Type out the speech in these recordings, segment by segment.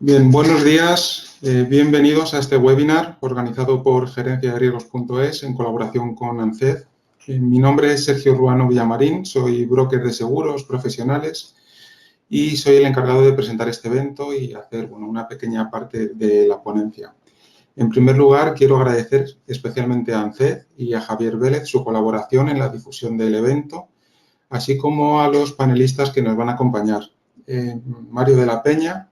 Bien, buenos días. Bienvenidos a este webinar organizado por gerenciaderiesgos.es en colaboración con ANCED. Mi nombre es Sergio Ruano Villamarín, soy broker de seguros profesionales y soy el encargado de presentar este evento y hacer una pequeña parte de la ponencia. En primer lugar, quiero agradecer especialmente a ANCED y a Javier Vélez su colaboración en la difusión del evento, así como a los panelistas que nos van a acompañar. Mario de la Peña,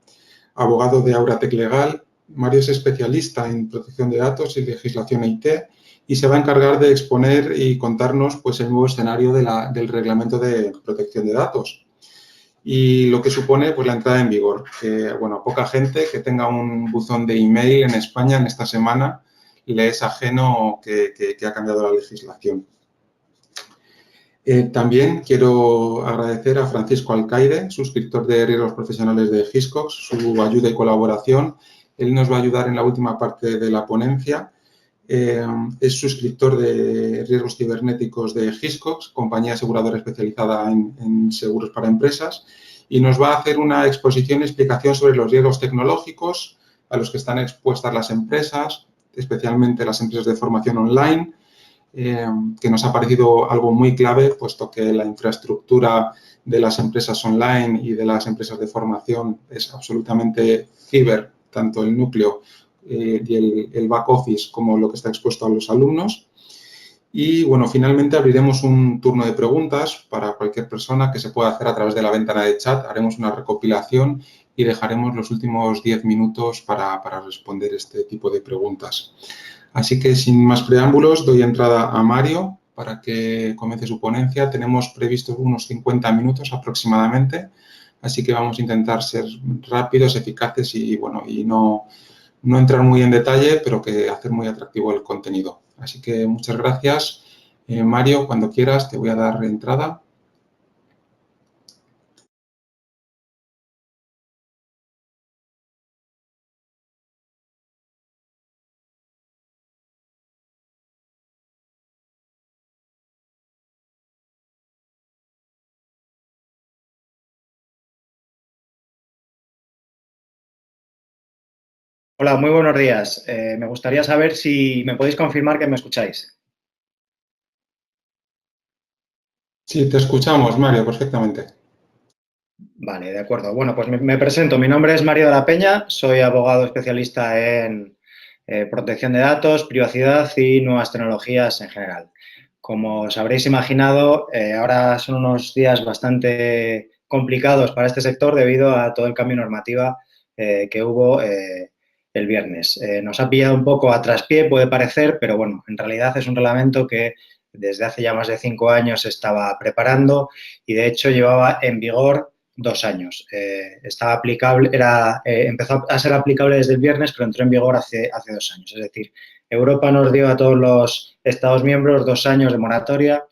abogado de Auratec Legal. Mario es especialista en protección de datos y legislación IT y se va a encargar de exponer y contarnos pues, el nuevo escenario del reglamento de protección de datos y lo que supone pues, la entrada en vigor. Que, bueno, poca gente que tenga un buzón de email en España en esta semana le es ajeno que ha cambiado la legislación. También quiero agradecer a Francisco Alcaide, suscriptor de Riesgos Profesionales de Hiscox, su ayuda y colaboración. Él nos va a ayudar en la última parte de la ponencia. Es suscriptor de Riesgos Cibernéticos de Hiscox, compañía aseguradora especializada en seguros para empresas, y nos va a hacer una exposición y explicación sobre los riesgos tecnológicos a los que están expuestas las empresas, especialmente las empresas de formación online, que nos ha parecido algo muy clave, puesto que la infraestructura de las empresas online y de las empresas de formación es absolutamente ciber, tanto el núcleo y el back office como lo que está expuesto a los alumnos. Y, bueno, finalmente abriremos un turno de preguntas para cualquier persona que se pueda hacer a través de la ventana de chat. Haremos una recopilación y dejaremos los últimos 10 minutos para responder este tipo de preguntas. Así que, sin más preámbulos, doy entrada a Mario para que comience su ponencia. Tenemos previstos unos 50 minutos aproximadamente, así que vamos a intentar ser rápidos, eficaces y no entrar muy en detalle, pero que hacer muy atractivo el contenido. Así que muchas gracias. Mario, cuando quieras, te voy a dar entrada. Hola, muy buenos días. Me gustaría saber si me podéis confirmar que me escucháis. Sí, te escuchamos, Mario, perfectamente. Vale, de acuerdo. Bueno, pues me presento. Mi nombre es Mario de la Peña, soy abogado especialista en protección de datos, privacidad y nuevas tecnologías en general. Como os habréis imaginado, ahora son unos días bastante complicados para este sector debido a todo el cambio normativa que hubo el viernes. Nos ha pillado un poco a traspié, puede parecer, pero bueno, en realidad es un reglamento que desde hace ya más de 5 años se estaba preparando y de hecho llevaba en vigor 2 años. Estaba aplicable, empezó a ser aplicable desde el viernes, pero entró en vigor hace 2 años. Es decir, Europa nos dio a todos los Estados miembros 2 años de moratoria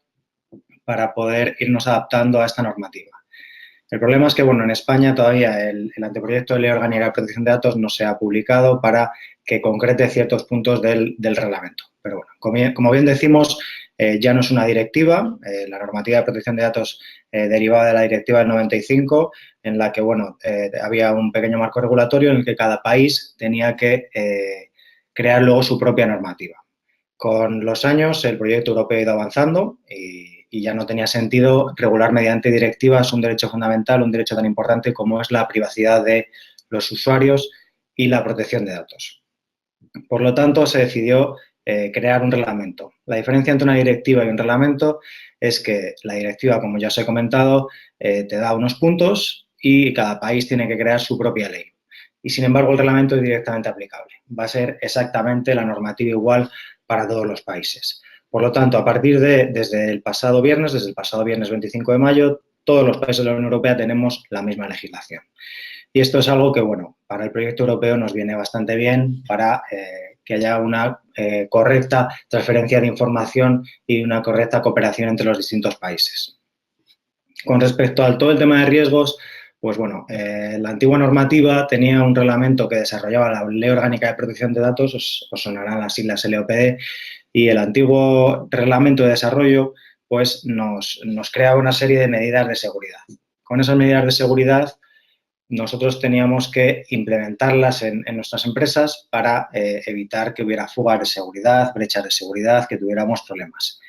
para poder irnos adaptando a esta normativa. El problema es que, bueno, en España todavía el anteproyecto de ley orgánica de protección de datos no se ha publicado para que concrete ciertos puntos del reglamento. Pero bueno, como bien decimos, ya no es una directiva, la normativa de protección de datos derivada de la directiva del 95, en la que, bueno, había un pequeño marco regulatorio en el que cada país tenía que crear luego su propia normativa. Con los años, el proyecto europeo ha ido avanzando y ya no tenía sentido regular mediante directivas un derecho fundamental, un derecho tan importante como es la privacidad de los usuarios y la protección de datos. Por lo tanto, se decidió crear un reglamento. La diferencia entre una directiva y un reglamento es que la directiva, como ya os he comentado, te da unos puntos y cada país tiene que crear su propia ley. Y, sin embargo, el reglamento es directamente aplicable. Va a ser exactamente la normativa igual para todos los países. Por lo tanto, desde el pasado viernes 25 de mayo, todos los países de la Unión Europea tenemos la misma legislación. Y esto es algo que, bueno, para el proyecto europeo nos viene bastante bien para que haya una correcta transferencia de información y una correcta cooperación entre los distintos países. Con respecto a todo el tema de riesgos, pues bueno, la antigua normativa tenía un reglamento que desarrollaba la Ley Orgánica de Protección de Datos, os sonarán las siglas LOPD, y el antiguo reglamento de desarrollo pues nos creaba una serie de medidas de seguridad. Con esas medidas de seguridad nosotros teníamos que implementarlas en nuestras empresas para evitar que hubiera fugas de seguridad, brechas de seguridad, que tuviéramos problemas.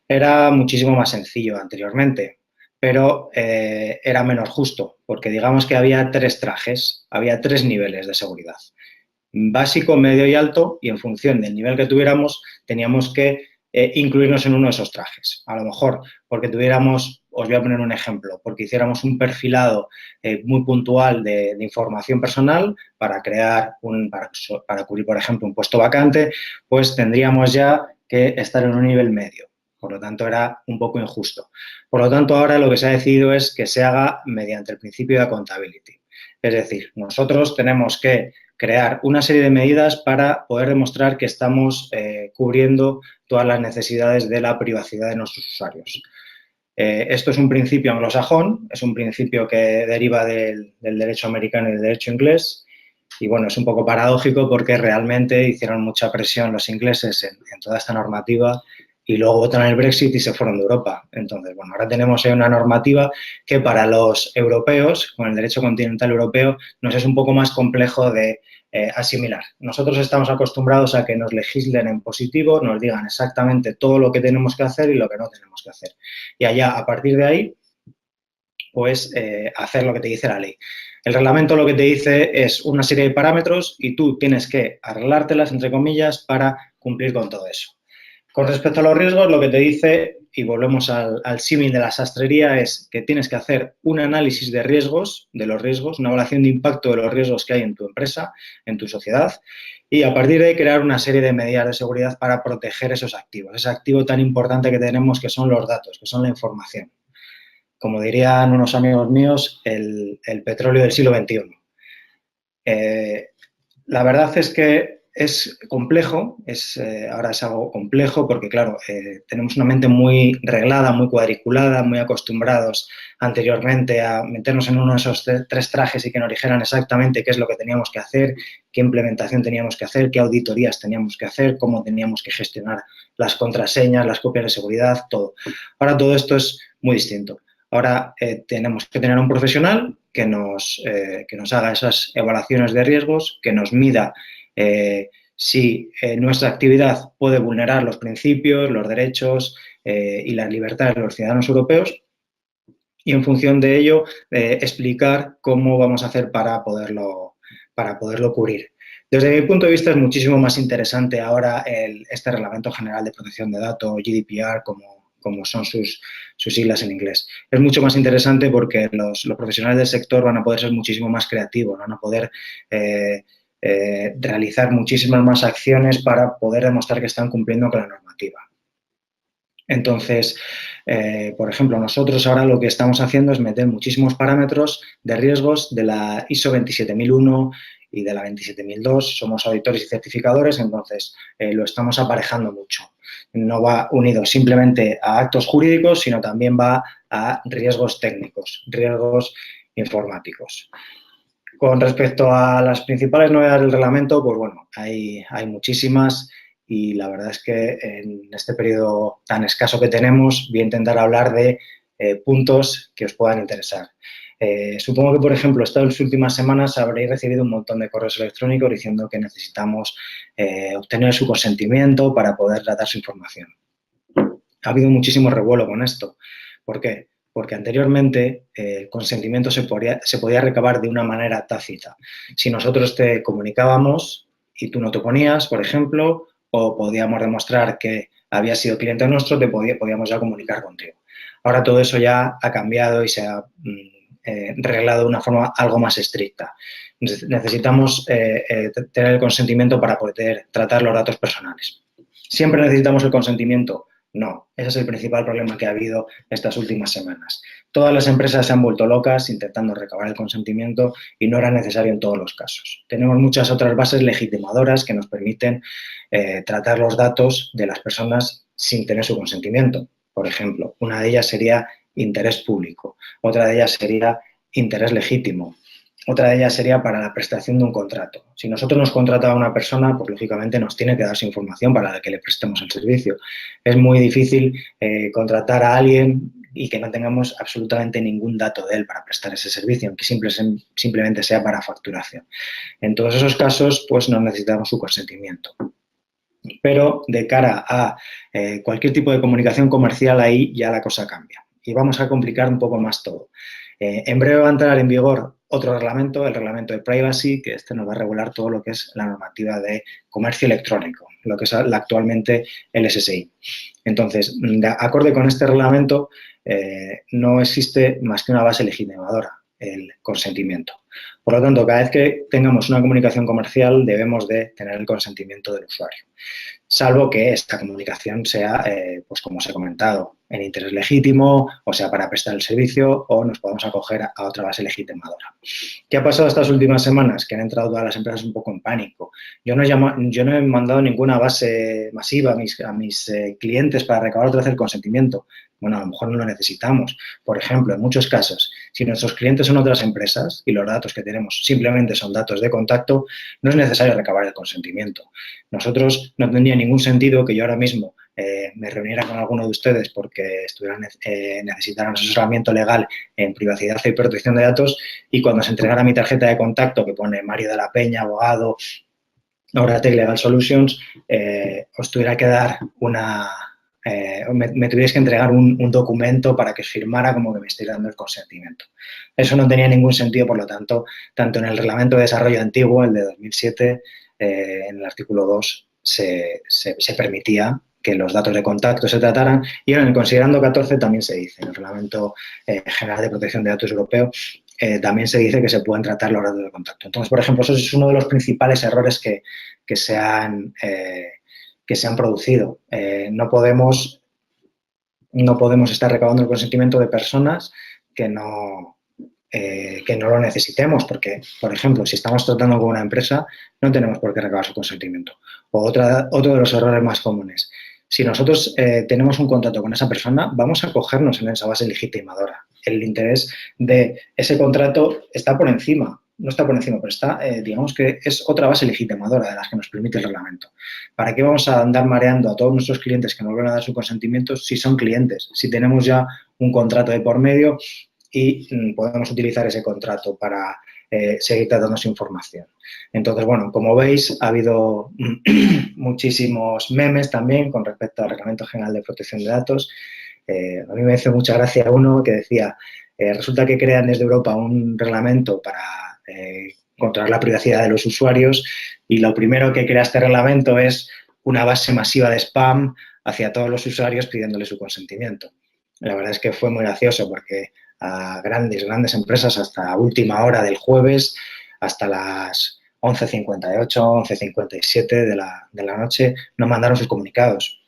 Era muchísimo más sencillo anteriormente, pero era menos justo, porque digamos que había 3 trajes, había 3 niveles de seguridad. Básico, medio y alto, y en función del nivel que tuviéramos, teníamos que incluirnos en uno de esos trajes. A lo mejor porque tuviéramos, os voy a poner un ejemplo, porque hiciéramos un perfilado muy puntual de información personal para crear para cubrir, por ejemplo, un puesto vacante, pues tendríamos ya que estar en un nivel medio. Por lo tanto, era un poco injusto. Por lo tanto, ahora lo que se ha decidido es que se haga mediante el principio de accountability. Es decir, nosotros tenemos que crear una serie de medidas para poder demostrar que estamos cubriendo todas las necesidades de la privacidad de nuestros usuarios. Esto es un principio anglosajón, es un principio que deriva del derecho americano y del derecho inglés. Y bueno, es un poco paradójico porque realmente hicieron mucha presión los ingleses en toda esta normativa y luego votaron el Brexit y se fueron de Europa. Entonces, bueno, ahora tenemos una normativa que para los europeos, con el derecho continental europeo, nos es un poco más complejo de asimilar. Nosotros estamos acostumbrados a que nos legislen en positivo, nos digan exactamente todo lo que tenemos que hacer y lo que no tenemos que hacer. Y allá, a partir de ahí, pues hacer lo que te dice la ley. El reglamento lo que te dice es una serie de parámetros y tú tienes que arreglártelas, entre comillas, para cumplir con todo eso. Con respecto a los riesgos, lo que te dice, y volvemos al símil de la sastrería, es que tienes que hacer un análisis de riesgos, una evaluación de impacto de los riesgos que hay en tu empresa, en tu sociedad, y a partir de ahí crear una serie de medidas de seguridad para proteger esos activos, ese activo tan importante que tenemos que son los datos, que son la información. Como dirían unos amigos míos, el petróleo del siglo XXI. La verdad es que es complejo, ahora es algo complejo porque, claro, tenemos una mente muy reglada, muy cuadriculada, muy acostumbrados anteriormente a meternos en uno de esos 3 trajes y que nos dijeran exactamente qué es lo que teníamos que hacer, qué implementación teníamos que hacer, qué auditorías teníamos que hacer, cómo teníamos que gestionar las contraseñas, las copias de seguridad, todo. Ahora todo esto es muy distinto. Ahora tenemos que tener un profesional que nos haga esas evaluaciones de riesgos, que nos mida si nuestra actividad puede vulnerar los principios, los derechos y las libertades de los ciudadanos europeos y en función de ello explicar cómo vamos a hacer para poderlo cubrir. Desde mi punto de vista es muchísimo más interesante ahora este Reglamento General de Protección de Datos, GDPR, como son sus siglas en inglés. Es mucho más interesante porque los profesionales del sector van a poder ser muchísimo más creativos, van a poder realizar muchísimas más acciones para poder demostrar que están cumpliendo con la normativa. Entonces, por ejemplo, nosotros ahora lo que estamos haciendo es meter muchísimos parámetros de riesgos de la ISO 27001 y de la 27002. Somos auditores y certificadores, entonces lo estamos aparejando mucho. No va unido simplemente a actos jurídicos, sino también va a riesgos técnicos, riesgos informáticos. Con respecto a las principales novedades del reglamento, pues bueno, hay muchísimas y la verdad es que en este periodo tan escaso que tenemos voy a intentar hablar de puntos que os puedan interesar. Supongo que, por ejemplo, estas últimas semanas habréis recibido un montón de correos electrónicos diciendo que necesitamos obtener su consentimiento para poder tratar su información. Ha habido muchísimo revuelo con esto. ¿Por qué? Porque anteriormente el consentimiento se podía recabar de una manera tácita. Si nosotros te comunicábamos y tú no te oponías, por ejemplo, o podíamos demostrar que habías sido cliente nuestro, podíamos ya comunicar contigo. Ahora todo eso ya ha cambiado y se ha reglado de una forma algo más estricta. Necesitamos tener el consentimiento para poder tratar los datos personales. ¿Siempre necesitamos el consentimiento? No, ese es el principal problema que ha habido estas últimas semanas. Todas las empresas se han vuelto locas intentando recabar el consentimiento y no era necesario en todos los casos. Tenemos muchas otras bases legitimadoras que nos permiten tratar los datos de las personas sin tener su consentimiento. Por ejemplo, una de ellas sería interés público, otra de ellas sería interés legítimo, otra de ellas sería para la prestación de un contrato. Si nosotros nos contrata a una persona, pues lógicamente nos tiene que dar su información para que le prestemos el servicio. Es muy difícil contratar a alguien y que no tengamos absolutamente ningún dato de él para prestar ese servicio, aunque simplemente sea para facturación. En todos esos casos, pues no necesitamos su consentimiento. Pero de cara a cualquier tipo de comunicación comercial, ahí ya la cosa cambia. Y vamos a complicar un poco más todo. En breve va a entrar en vigor otro reglamento, el reglamento de privacy, que este nos va a regular todo lo que es la normativa de comercio electrónico, lo que es actualmente el SSI. Entonces, de acorde con este reglamento, no existe más que una base legitimadora, el consentimiento. Por lo tanto, cada vez que tengamos una comunicación comercial, debemos de tener el consentimiento del usuario, salvo que esta comunicación sea, pues como os he comentado, en interés legítimo, o sea, para prestar el servicio, o nos podemos acoger a otra base legitimadora. ¿Qué ha pasado estas últimas semanas? Que han entrado todas las empresas un poco en pánico. Yo no he mandado ninguna base masiva a mis clientes para recabar otra vez el consentimiento. Bueno, a lo mejor no lo necesitamos. Por ejemplo, en muchos casos, si nuestros clientes son otras empresas y los datos que tenemos simplemente son datos de contacto, no es necesario recabar el consentimiento. Nosotros no tendría ningún sentido que yo ahora mismo me reuniera con alguno de ustedes porque necesitaran asesoramiento legal en privacidad y protección de datos y cuando se entregara mi tarjeta de contacto que pone Mario de la Peña, abogado, Auratec Legal Solutions, os tuviera que dar me tuvierais que entregar un documento para que os firmara como que me estáis dando el consentimiento. Eso no tenía ningún sentido, por lo tanto, tanto en el reglamento de desarrollo antiguo, el de 2007, en el artículo 2 se permitía que los datos de contacto se trataran y en el considerando 14 también se dice, en el Reglamento General de Protección de Datos Europeo, también se dice que se pueden tratar los datos de contacto. Entonces, por ejemplo, eso es uno de los principales errores que se han producido. No podemos estar recabando el consentimiento de personas que no lo necesitemos, porque, por ejemplo, si estamos tratando con una empresa, no tenemos por qué recabar su consentimiento. O otro de los errores más comunes. Si nosotros tenemos un contrato con esa persona, vamos a acogernos en esa base legitimadora. El interés de ese contrato está por encima, no está por encima, pero está, digamos que es otra base legitimadora de las que nos permite el reglamento. ¿Para qué vamos a andar mareando a todos nuestros clientes que nos van a dar su consentimiento si son clientes? Si tenemos ya un contrato de por medio y podemos utilizar ese contrato para seguir tratando su información. Entonces, bueno, como veis, ha habido muchísimos memes también con respecto al Reglamento General de Protección de Datos. A mí me hizo mucha gracia uno que decía, resulta que crean desde Europa un reglamento para controlar la privacidad de los usuarios y lo primero que crea este reglamento es una base masiva de spam hacia todos los usuarios pidiéndole su consentimiento. La verdad es que fue muy gracioso porque a grandes empresas hasta última hora del jueves, hasta las 11:58, 11:57 de la noche, nos mandaron sus comunicados.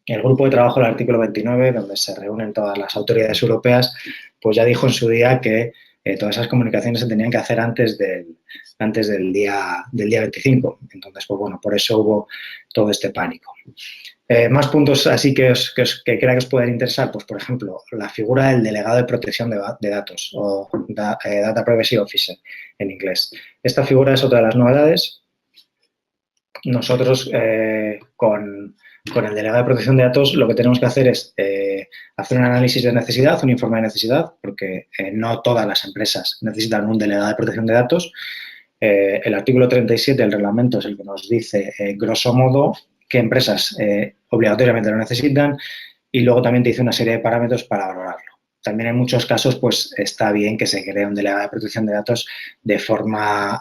El grupo de trabajo del artículo 29, donde se reúnen todas las autoridades europeas, pues ya dijo en su día que todas esas comunicaciones se tenían que hacer antes del día 25. Entonces, pues bueno, por eso hubo todo este pánico. Más puntos así que crea que os pueden interesar, pues por ejemplo, la figura del delegado de protección de datos o Data Privacy Officer en inglés. Esta figura es otra de las novedades. Nosotros con el delegado de protección de datos lo que tenemos que hacer es hacer un análisis de necesidad, un informe de necesidad, porque no todas las empresas necesitan un delegado de protección de datos. El artículo 37 del reglamento es el que nos dice, grosso modo, qué empresas obligatoriamente lo necesitan y luego también te dice una serie de parámetros para valorarlo. También en muchos casos pues está bien que se cree un delegado de protección de datos de forma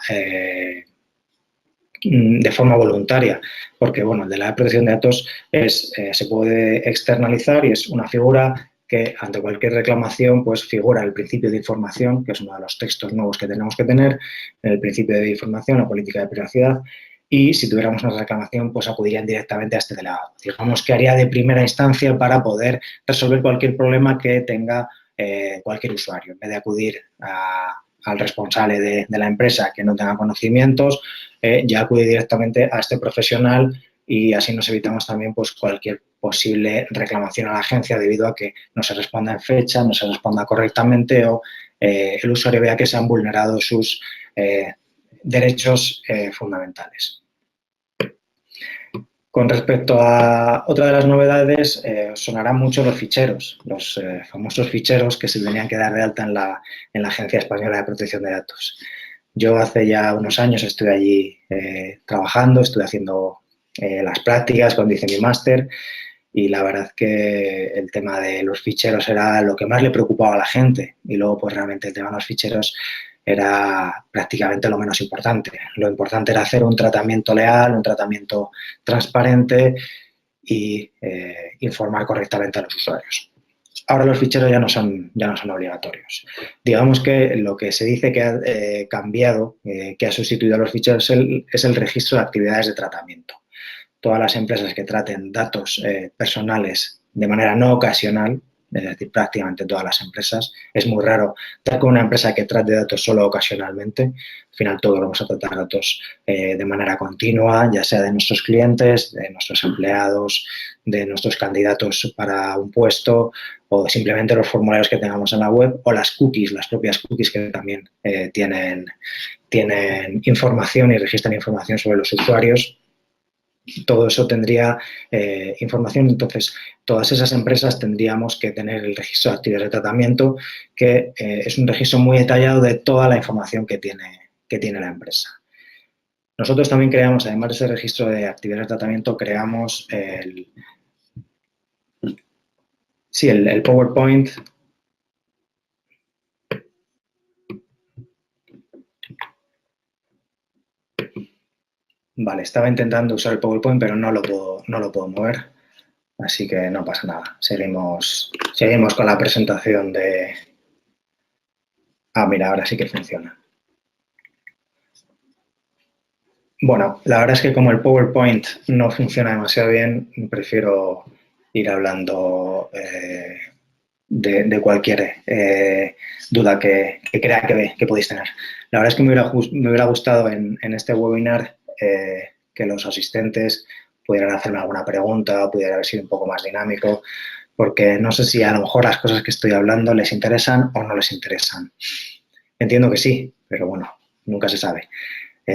voluntaria, porque bueno, el delegado de protección de datos se puede externalizar y es una figura que ante cualquier reclamación pues figura el principio de información, que es uno de los textos nuevos que tenemos que tener, el principio de información, la política de privacidad, y si tuviéramos una reclamación, pues acudirían directamente a este delegado. Digamos que haría de primera instancia para poder resolver cualquier problema que tenga cualquier usuario, en vez de acudir al responsable de la empresa que no tenga conocimientos, ya acude directamente a este profesional y así nos evitamos también pues cualquier posible reclamación a la agencia debido a que no se responda en fecha, no se responda correctamente o el usuario vea que se han vulnerado sus derechos fundamentales. Con respecto a otra de las novedades, sonarán mucho los ficheros, los famosos ficheros que se tenían que dar de alta en la Agencia Española de Protección de Datos. Yo hace ya unos años estuve allí trabajando, estuve haciendo las prácticas cuando hice mi máster y la verdad que el tema de los ficheros era lo que más le preocupaba a la gente y luego pues realmente el tema de los ficheros era prácticamente lo menos importante. Lo importante era hacer un tratamiento leal, un tratamiento transparente y informar correctamente a los usuarios. Ahora los ficheros ya no son obligatorios. Digamos que lo que se dice que ha cambiado, que ha sustituido a los ficheros es el registro de actividades de tratamiento. Todas las empresas que traten datos personales de manera no ocasional, es decir, prácticamente todas las empresas, es muy raro dar con una empresa que trate datos solo ocasionalmente. Al final todos vamos a tratar datos de manera continua, ya sea de nuestros clientes, de nuestros empleados, de nuestros candidatos para un puesto o simplemente los formularios que tengamos en la web o las cookies, las propias cookies que también tienen información y registran información sobre los usuarios. Todo eso tendría información, entonces todas esas empresas tendríamos que tener el registro de actividades de tratamiento, que es un registro muy detallado de toda la información que tiene la empresa. Nosotros también creamos, además de ese registro de actividades de tratamiento, creamos el PowerPoint. Vale, estaba intentando usar el PowerPoint, pero no lo puedo mover, así que no pasa nada. Seguimos con la presentación de... Ah, mira, ahora sí que funciona. Bueno, la verdad es que como el PowerPoint no funciona demasiado bien, prefiero ir hablando de cualquier duda que crea que podéis tener. La verdad es que me hubiera gustado en este webinar que los asistentes pudieran hacerme alguna pregunta, pudiera haber sido un poco más dinámico, porque no sé si a lo mejor las cosas que estoy hablando les interesan o no les interesan. Entiendo que sí, pero bueno, nunca se sabe.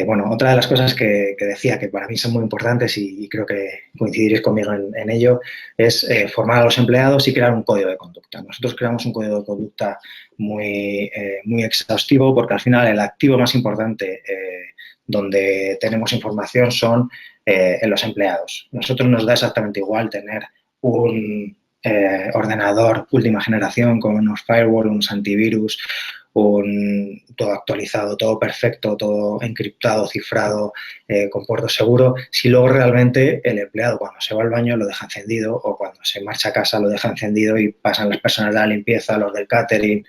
Bueno, otra de las cosas que decía que para mí son muy importantes y creo que coincidiréis conmigo en ello es formar a los empleados y crear un código de conducta. Nosotros creamos un código de conducta muy exhaustivo porque al final el activo más importante donde tenemos información son en los empleados. Nosotros nos da exactamente igual tener un ordenador última generación con unos firewall, unos antivirus, todo actualizado, todo perfecto, todo encriptado, cifrado, con puerto seguro, si luego realmente el empleado cuando se va al baño lo deja encendido o cuando se marcha a casa lo deja encendido y pasan las personas de la limpieza, los del catering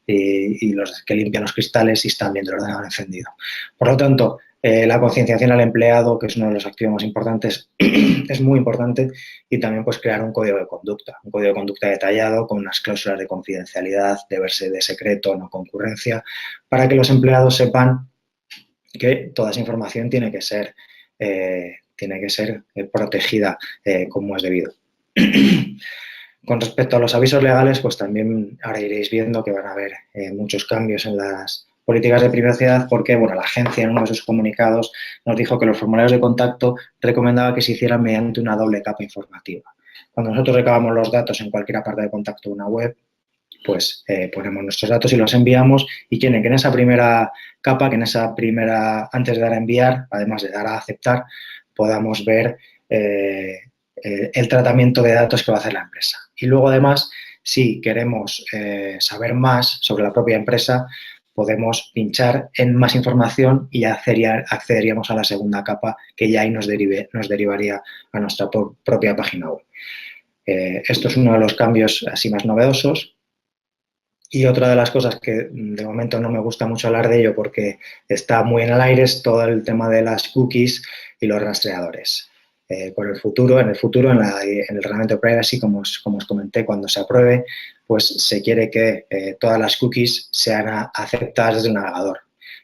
y los que limpian los cristales y están viendo el ordenador encendido. Por lo tanto, la concienciación al empleado, que es uno de los activos más importantes, es muy importante y también pues crear un código de conducta detallado con unas cláusulas de confidencialidad, deberse de secreto, no concurrencia, para que los empleados sepan que toda esa información tiene que ser protegida como es debido. Con respecto a los avisos legales, pues también ahora iréis viendo que van a haber muchos cambios en las políticas de privacidad porque, bueno, la agencia en uno de sus comunicados nos dijo que los formularios de contacto recomendaba que se hicieran mediante una doble capa informativa. Cuando nosotros recabamos los datos en cualquier parte de contacto de una web, pues ponemos nuestros datos y los enviamos y quieren que en esa primera capa, antes de dar a enviar, además de dar a aceptar, podamos ver el tratamiento de datos que va a hacer la empresa. Y luego, además, si queremos saber más sobre la propia empresa, podemos pinchar en más información y accederíamos a la segunda capa que ya ahí nos derivaría a nuestra propia página web. Esto es uno de los cambios así más novedosos. Y otra de las cosas que de momento no me gusta mucho hablar de ello porque está muy en el aire es todo el tema de las cookies y los rastreadores. En el futuro, en el reglamento de privacy, como os comenté, cuando se apruebe, pues se quiere que todas las cookies sean aceptadas desde el navegador,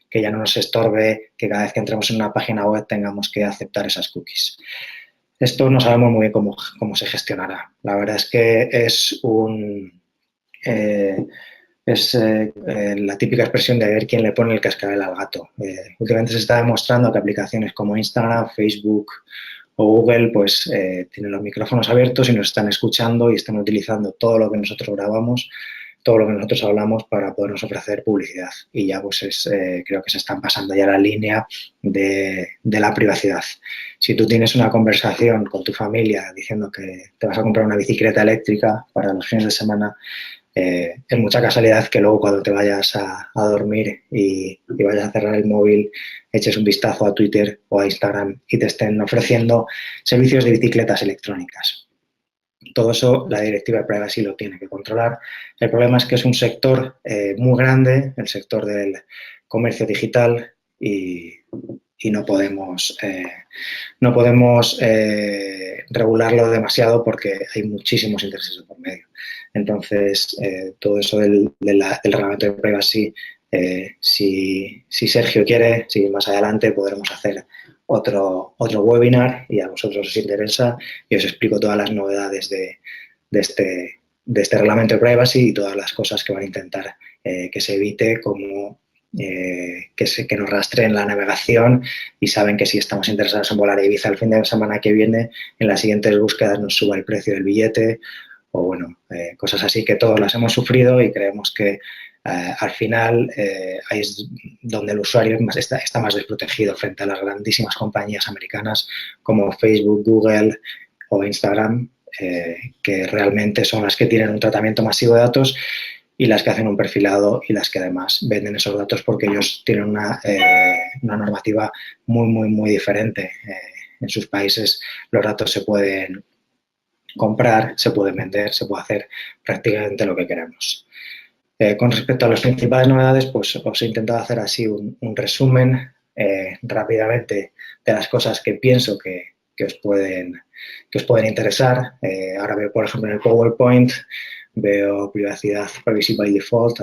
que ya no nos estorbe que cada vez que entremos en una página web tengamos que aceptar esas cookies. Esto no sabemos muy bien cómo se gestionará. La verdad es que es la típica expresión de ver quién le pone el cascabel al gato. Últimamente se está demostrando que aplicaciones como Instagram, Facebook o Google, pues tienen los micrófonos abiertos y nos están escuchando y están utilizando todo lo que nosotros grabamos, todo lo que nosotros hablamos para podernos ofrecer publicidad. Y ya pues creo que se están pasando ya la línea de la privacidad. Si tú tienes una conversación con tu familia diciendo que te vas a comprar una bicicleta eléctrica para los fines de semana, es mucha casualidad que luego cuando te vayas a dormir y vayas a cerrar el móvil, eches un vistazo a Twitter o a Instagram y te estén ofreciendo servicios de bicicletas electrónicas. Todo eso la Directiva de Privacy lo tiene que controlar. El problema es que es un sector muy grande, el sector del comercio digital, y no podemos regularlo demasiado porque hay muchísimos intereses de por medio. Entonces, todo eso del reglamento de privacy, si Sergio quiere, si más adelante podremos hacer otro webinar y a vosotros os interesa y os explico todas las novedades de este reglamento de privacy y todas las cosas que van a intentar que se evite, como que nos rastreen la navegación y saben que si estamos interesados en volar a Ibiza el fin de semana que viene, en las siguientes búsquedas nos suba el precio del billete o bueno, cosas así que todos las hemos sufrido y creemos que al final ahí es donde el usuario está más desprotegido frente a las grandísimas compañías americanas como Facebook, Google o Instagram, que realmente son las que tienen un tratamiento masivo de datos y las que hacen un perfilado y las que además venden esos datos porque ellos tienen una normativa muy diferente. En sus países los datos se pueden comprar, se pueden vender, se puede hacer prácticamente lo que queramos. Con respecto a las principales novedades, pues os he intentado hacer así un resumen rápidamente de las cosas que pienso que os pueden interesar. Ahora veo, por ejemplo, en el PowerPoint, veo privacidad, privacy by default,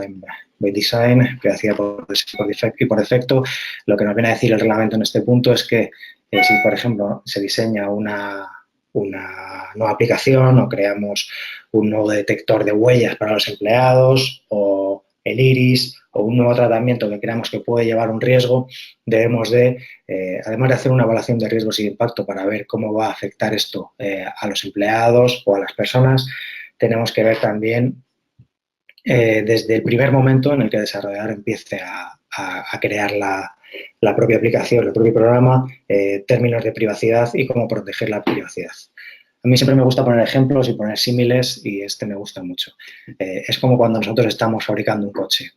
by design, privacidad por defecto. Lo que nos viene a decir el reglamento en este punto es que si, por ejemplo, se diseña una nueva aplicación o creamos un nuevo detector de huellas para los empleados o el iris o un nuevo tratamiento que creamos que puede llevar un riesgo, debemos de, además de hacer una evaluación de riesgos y de impacto para ver cómo va a afectar esto a los empleados o a las personas, tenemos que ver también desde el primer momento en el que el desarrollador empiece a crear la propia aplicación, el propio programa, términos de privacidad y cómo proteger la privacidad. A mí siempre me gusta poner ejemplos y poner símiles y este me gusta mucho. Es como cuando nosotros estamos fabricando un coche.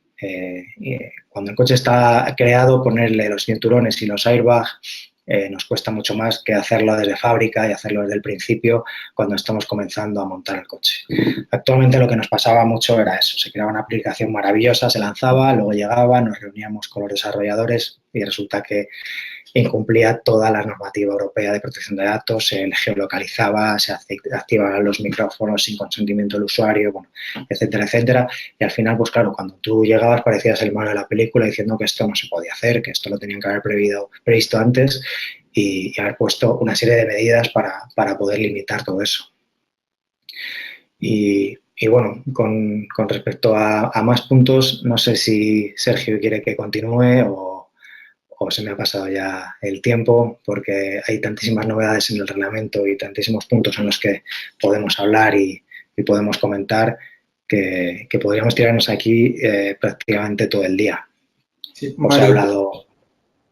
Cuando el coche está creado, ponerle los cinturones y los airbags nos cuesta mucho más que hacerlo desde fábrica y hacerlo desde el principio cuando estamos comenzando a montar el coche. Actualmente lo que nos pasaba mucho era eso, se creaba una aplicación maravillosa, se lanzaba, luego llegaba, nos reuníamos con los desarrolladores y resulta que incumplía toda la normativa europea de protección de datos, se geolocalizaba, se activaban los micrófonos sin consentimiento del usuario, bueno, etcétera, etcétera. Y al final, pues claro, cuando tú llegabas parecías el malo de la película diciendo que esto no se podía hacer, que esto lo tenían que haber previsto antes y haber puesto una serie de medidas para poder limitar todo eso. Y bueno, con respecto a más puntos, no sé si Sergio quiere que continúe o se me ha pasado ya el tiempo porque hay tantísimas novedades en el reglamento y tantísimos puntos en los que podemos hablar y podemos comentar que podríamos tirarnos aquí prácticamente todo el día. Sí, os he hablado...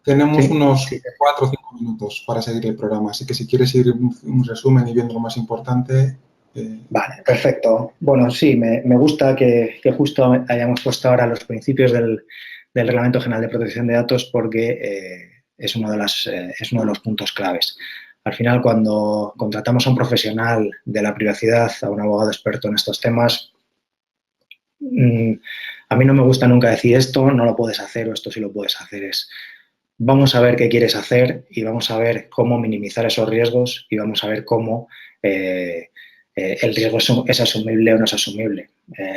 Tenemos unos 4 o 5 minutos para seguir el programa, así que si quieres ir un resumen y viendo lo más importante... Vale, perfecto. Bueno, sí, me gusta que justo hayamos puesto ahora los principios del Reglamento General de Protección de Datos porque es uno de los puntos claves. Al final, cuando contratamos a un profesional de la privacidad, a un abogado experto en estos temas, a mí no me gusta nunca decir esto no lo puedes hacer o esto sí lo puedes hacer. Vamos a ver qué quieres hacer y vamos a ver cómo minimizar esos riesgos y vamos a ver cómo el riesgo es asumible o no es asumible.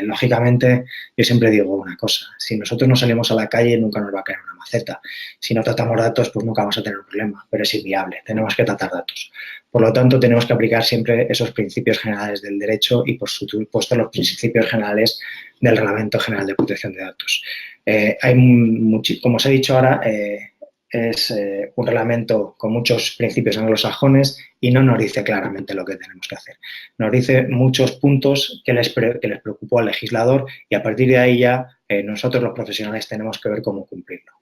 Lógicamente, yo siempre digo una cosa, si nosotros no salimos a la calle nunca nos va a caer una maceta. Si no tratamos datos, pues nunca vamos a tener un problema, pero es inviable, tenemos que tratar datos. Por lo tanto, tenemos que aplicar siempre esos principios generales del derecho y, por supuesto, los principios generales del Reglamento General de Protección de Datos. Como os he dicho ahora, es un reglamento con muchos principios anglosajones y no nos dice claramente lo que tenemos que hacer. Nos dice muchos puntos que les preocupó al legislador y a partir de ahí ya nosotros los profesionales tenemos que ver cómo cumplirlo.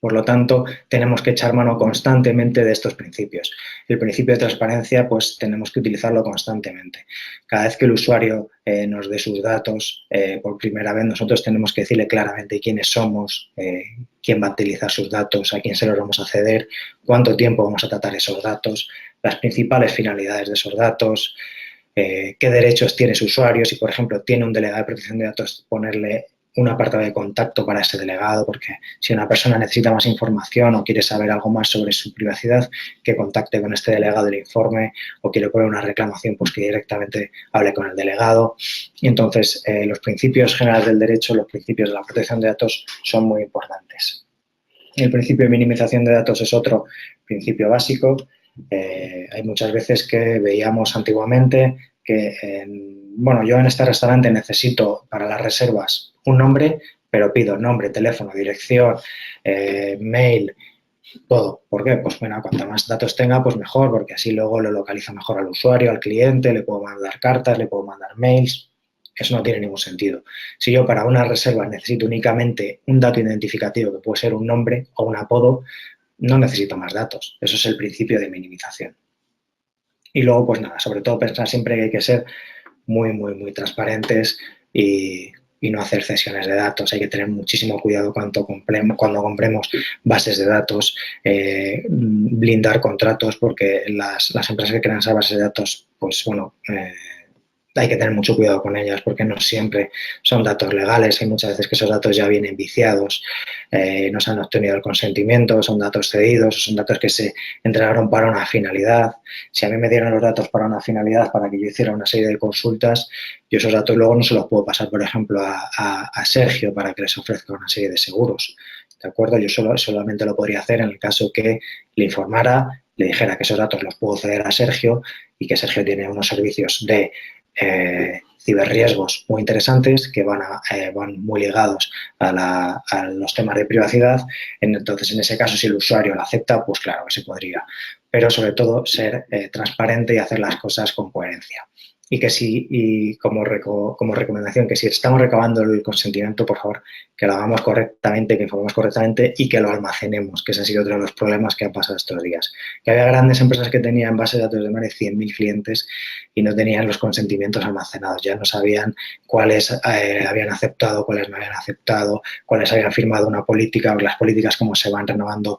Por lo tanto, tenemos que echar mano constantemente de estos principios. El principio de transparencia, pues tenemos que utilizarlo constantemente. Cada vez que el usuario nos dé sus datos por primera vez, nosotros tenemos que decirle claramente quiénes somos, quién va a utilizar sus datos, a quién se los vamos a ceder, cuánto tiempo vamos a tratar esos datos, las principales finalidades de esos datos, qué derechos tiene ese usuario, si por ejemplo tiene un delegado de protección de datos, ponerle un apartado de contacto para ese delegado, porque si una persona necesita más información o quiere saber algo más sobre su privacidad, que contacte con este delegado del informe, o quiere poner una reclamación, pues que directamente hable con el delegado. Y entonces, los principios generales del derecho, los principios de la protección de datos son muy importantes. El principio de minimización de datos es otro principio básico. Hay muchas veces que veíamos antiguamente que, bueno, yo en este restaurante necesito para las reservas un nombre, pero pido nombre, teléfono, dirección, mail, todo. ¿Por qué? Pues bueno, cuanto más datos tenga, pues mejor, porque así luego lo localiza mejor al usuario, al cliente, le puedo mandar cartas, le puedo mandar mails. Eso no tiene ningún sentido. Si yo para una reserva necesito únicamente un dato identificativo, que puede ser un nombre o un apodo, no necesito más datos. Eso es el principio de minimización. Y luego, pues nada, sobre todo pensar siempre que hay que ser muy, muy, muy transparentes y no hacer cesiones de datos. Hay que tener muchísimo cuidado cuando compremos bases de datos, blindar contratos, porque las empresas que crean esas bases de datos, pues bueno, hay que tener mucho cuidado con ellas porque no siempre son datos legales. Hay muchas veces que esos datos ya vienen viciados, no se han obtenido el consentimiento, son datos cedidos, son datos que se entregaron para una finalidad. Si a mí me dieron los datos para una finalidad, para que yo hiciera una serie de consultas, yo esos datos luego no se los puedo pasar, por ejemplo, a Sergio para que les ofrezca una serie de seguros. ¿De acuerdo? Yo solamente lo podría hacer en el caso que le informara, le dijera que esos datos los puedo ceder a Sergio y que Sergio tiene unos servicios de ciberriesgos muy interesantes que van muy ligados a los temas de privacidad. Entonces, en ese caso, si el usuario lo acepta, pues claro que se podría. Pero sobre todo ser transparente y hacer las cosas con coherencia. Y que si, como recomendación, que si estamos recabando el consentimiento, por favor, que lo hagamos correctamente, que informemos correctamente y que lo almacenemos, que ese ha sido otro de los problemas que han pasado estos días. Que había grandes empresas que tenían bases de datos de más de 100.000 clientes y no tenían los consentimientos almacenados. Ya no sabían cuáles habían aceptado, cuáles no habían aceptado, cuáles habían firmado una política, o las políticas como se van renovando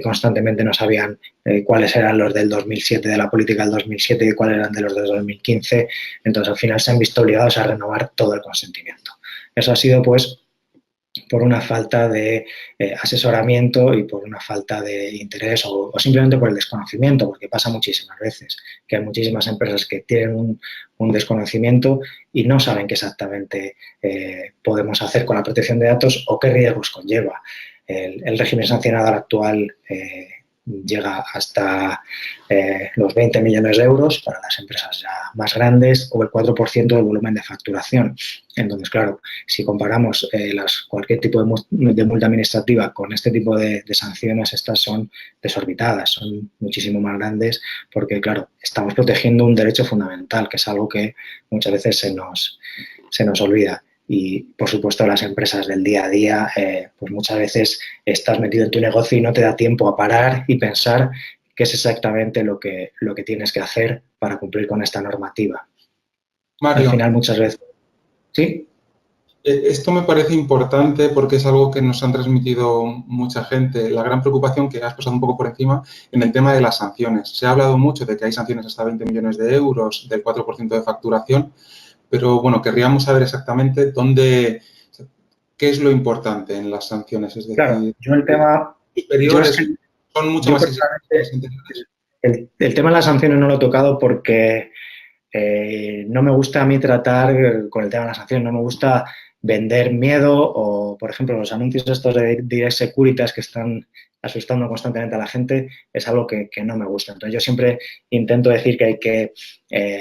constantemente, no sabían cuáles eran los del 2007, de la política del 2007 y cuáles eran de los del 2015. Entonces, al final se han visto obligados a renovar todo el consentimiento. Eso ha sido, pues, por una falta de asesoramiento y por una falta de interés o simplemente por el desconocimiento, porque pasa muchísimas veces que hay muchísimas empresas que tienen un desconocimiento y no saben qué exactamente podemos hacer con la protección de datos o qué riesgos conlleva. El régimen sancionador actual llega hasta los 20 millones de euros para las empresas ya más grandes o el 4% del volumen de facturación. Entonces, claro, si comparamos cualquier tipo de multa administrativa con este tipo de sanciones, estas son desorbitadas, son muchísimo más grandes porque, claro, estamos protegiendo un derecho fundamental, que es algo que muchas veces se nos olvida. Y, por supuesto, las empresas del día a día, pues muchas veces estás metido en tu negocio y no te da tiempo a parar y pensar qué es exactamente lo que tienes que hacer para cumplir con esta normativa. Mario, al final, muchas veces... ¿Sí? Esto me parece importante porque es algo que nos han transmitido mucha gente. La gran preocupación que has pasado un poco por encima en el tema de las sanciones. Se ha hablado mucho de que hay sanciones hasta 20 millones de euros, del 4% de facturación, pero bueno, querríamos saber exactamente qué es lo importante en las sanciones. Es decir, claro, yo el tema... superiores son mucho más exigentes. El tema de las sanciones no lo he tocado porque no me gusta a mí tratar con el tema de las sanciones, no me gusta vender miedo o, por ejemplo, los anuncios estos de Direct Securitas que están asustando constantemente a la gente, es algo que no me gusta. Entonces, yo siempre intento decir que hay que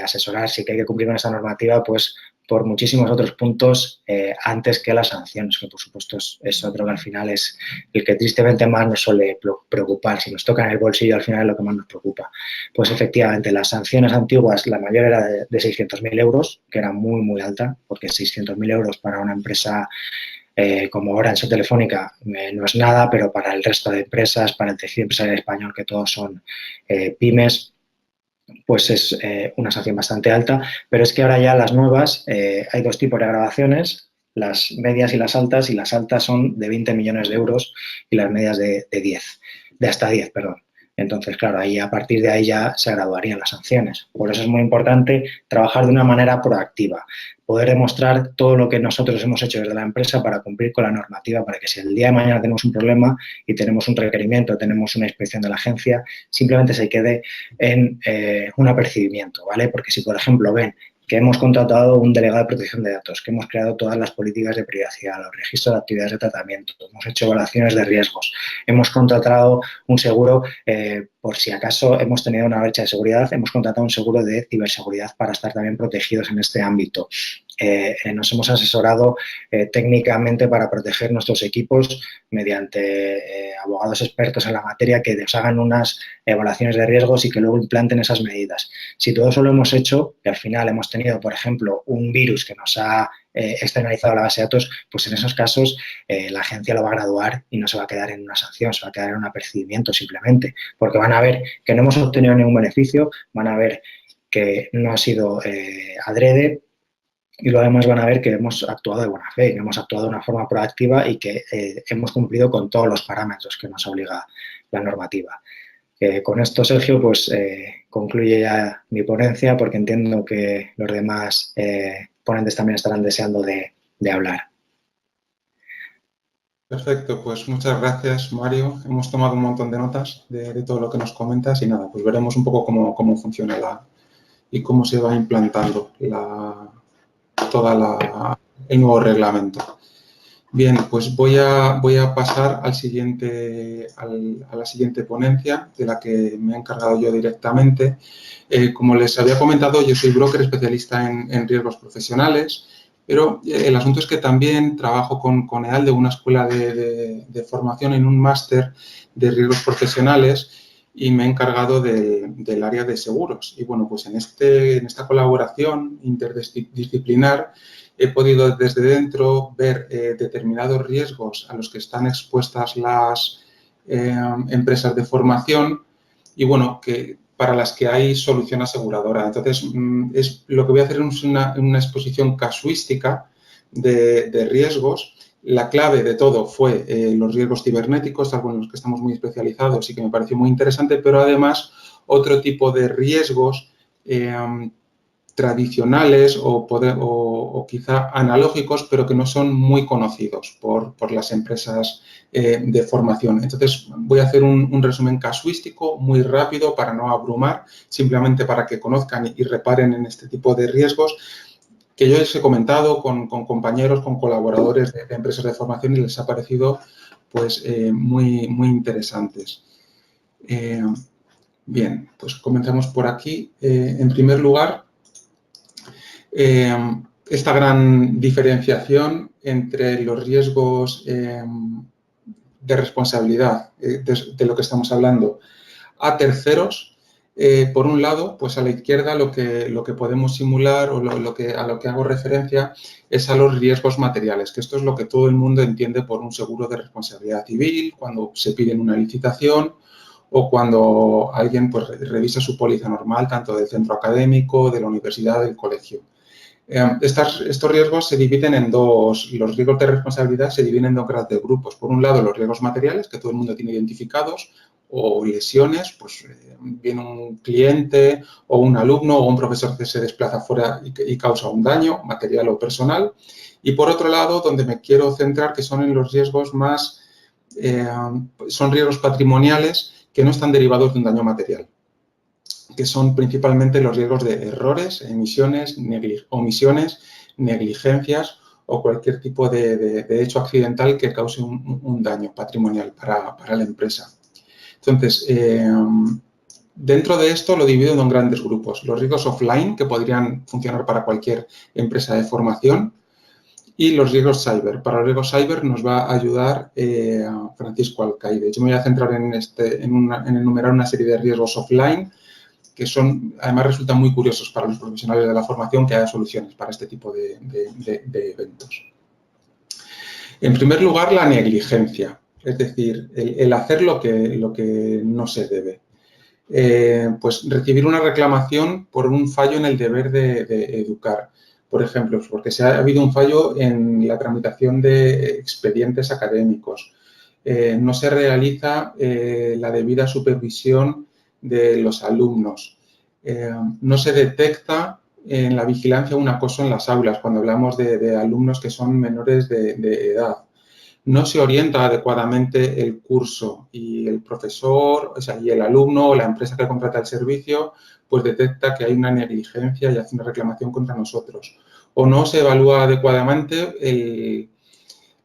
asesorarse y que hay que cumplir con esa normativa, pues por muchísimos otros puntos antes que las sanciones, que por supuesto es otro que al final es el que tristemente más nos suele preocupar. Si nos toca en el bolsillo, al final es lo que más nos preocupa. Pues efectivamente, las sanciones antiguas, la mayor era de 600.000 euros, que era muy, muy alta, porque 600.000 euros para una empresa como Orange o Telefónica no es nada, pero para el resto de empresas, para el tejido empresarial español, que todos son pymes, pues es una sanción bastante alta. Pero es que ahora ya las nuevas, hay dos tipos de grabaciones, las medias y las altas son de 20 millones de euros y las medias de hasta 10, perdón. Entonces, claro, ahí a partir de ahí ya se graduarían las sanciones. Por eso es muy importante trabajar de una manera proactiva, poder demostrar todo lo que nosotros hemos hecho desde la empresa para cumplir con la normativa, para que si el día de mañana tenemos un problema y tenemos un requerimiento, tenemos una inspección de la agencia, simplemente se quede en un apercibimiento, ¿vale? Porque si, por ejemplo, ven que hemos contratado un delegado de protección de datos, que hemos creado todas las políticas de privacidad, los registros de actividades de tratamiento, hemos hecho evaluaciones de riesgos, hemos contratado un seguro, por si acaso hemos tenido una brecha de seguridad, hemos contratado un seguro de ciberseguridad para estar también protegidos en este ámbito. Nos hemos asesorado técnicamente para proteger nuestros equipos mediante abogados expertos en la materia que nos hagan unas evaluaciones de riesgos y que luego implanten esas medidas. Si todo eso lo hemos hecho y al final hemos tenido, por ejemplo, un virus que nos ha externalizado la base de datos, pues en esos casos la agencia lo va a graduar y no se va a quedar en una sanción, se va a quedar en un apercibimiento simplemente, porque van a ver que no hemos obtenido ningún beneficio, van a ver que no ha sido adrede, y luego además van a ver que hemos actuado de buena fe, que hemos actuado de una forma proactiva y que hemos cumplido con todos los parámetros que nos obliga la normativa. Con esto, Sergio, pues concluye ya mi ponencia porque entiendo que los demás ponentes también estarán deseando de hablar. Perfecto, pues muchas gracias, Mario. Hemos tomado un montón de notas de todo lo que nos comentas y nada, pues veremos un poco cómo funciona y cómo se va implantando el nuevo reglamento. Bien, pues voy a pasar a la siguiente ponencia, de la que me he encargado yo directamente. Como les había comentado, yo soy broker especialista en riesgos profesionales, pero el asunto es que también trabajo con EALDE, una escuela de formación en un máster de riesgos profesionales, y me he encargado del área de seguros. Y bueno, pues en esta colaboración interdisciplinar he podido desde dentro ver determinados riesgos a los que están expuestas las empresas de formación y, bueno, para las que hay solución aseguradora. Entonces, lo que voy a hacer es una exposición casuística de riesgos. La clave de todo fue los riesgos cibernéticos, algo en los que estamos muy especializados y que me pareció muy interesante, pero además otro tipo de riesgos tradicionales o quizá analógicos, pero que no son muy conocidos por las empresas de formación. Entonces, voy a hacer un resumen casuístico muy rápido para no abrumar, simplemente para que conozcan y reparen en este tipo de riesgos que yo les he comentado con compañeros, con colaboradores de empresas de formación y les ha parecido pues muy, muy interesantes. Bien, pues comenzamos por aquí. En primer lugar, esta gran diferenciación entre los riesgos de responsabilidad de lo que estamos hablando a terceros. Por un lado, pues a la izquierda lo que podemos simular o a lo que hago referencia es a los riesgos materiales, que esto es lo que todo el mundo entiende por un seguro de responsabilidad civil, cuando se pide en una licitación o cuando alguien pues revisa su póliza normal, tanto del centro académico, de la universidad, del colegio. Estos riesgos se dividen los riesgos de responsabilidad se dividen en dos grandes grupos. Por un lado, los riesgos materiales, que todo el mundo tiene identificados, o lesiones, pues viene un cliente o un alumno o un profesor que se desplaza fuera y causa un daño material o personal. Y por otro lado, donde me quiero centrar, que son en los riesgos son riesgos patrimoniales que no están derivados de un daño material, que son principalmente los riesgos de errores, omisiones, negligencias o cualquier tipo de hecho accidental que cause un daño patrimonial para la empresa. Entonces, Dentro de esto lo divido en grandes grupos. Los riesgos offline, que podrían funcionar para cualquier empresa de formación, y los riesgos cyber. Para los riesgos cyber nos va a ayudar Francisco Alcaide. Yo me voy a centrar en enumerar una serie de riesgos offline que además resultan muy curiosos para los profesionales de la formación, que haya soluciones para este tipo de eventos. En primer lugar, la negligencia, es decir, el hacer lo que no se debe. Pues recibir una reclamación por un fallo en el deber de educar. Por ejemplo, porque ha habido un fallo en la tramitación de expedientes académicos. No se realiza la debida supervisión de los alumnos. No se detecta en la vigilancia un acoso en las aulas cuando hablamos de alumnos que son menores de edad. No se orienta adecuadamente el curso y el profesor, y el alumno o la empresa que contrata el servicio, pues detecta que hay una negligencia y hace una reclamación contra nosotros. O no se evalúa adecuadamente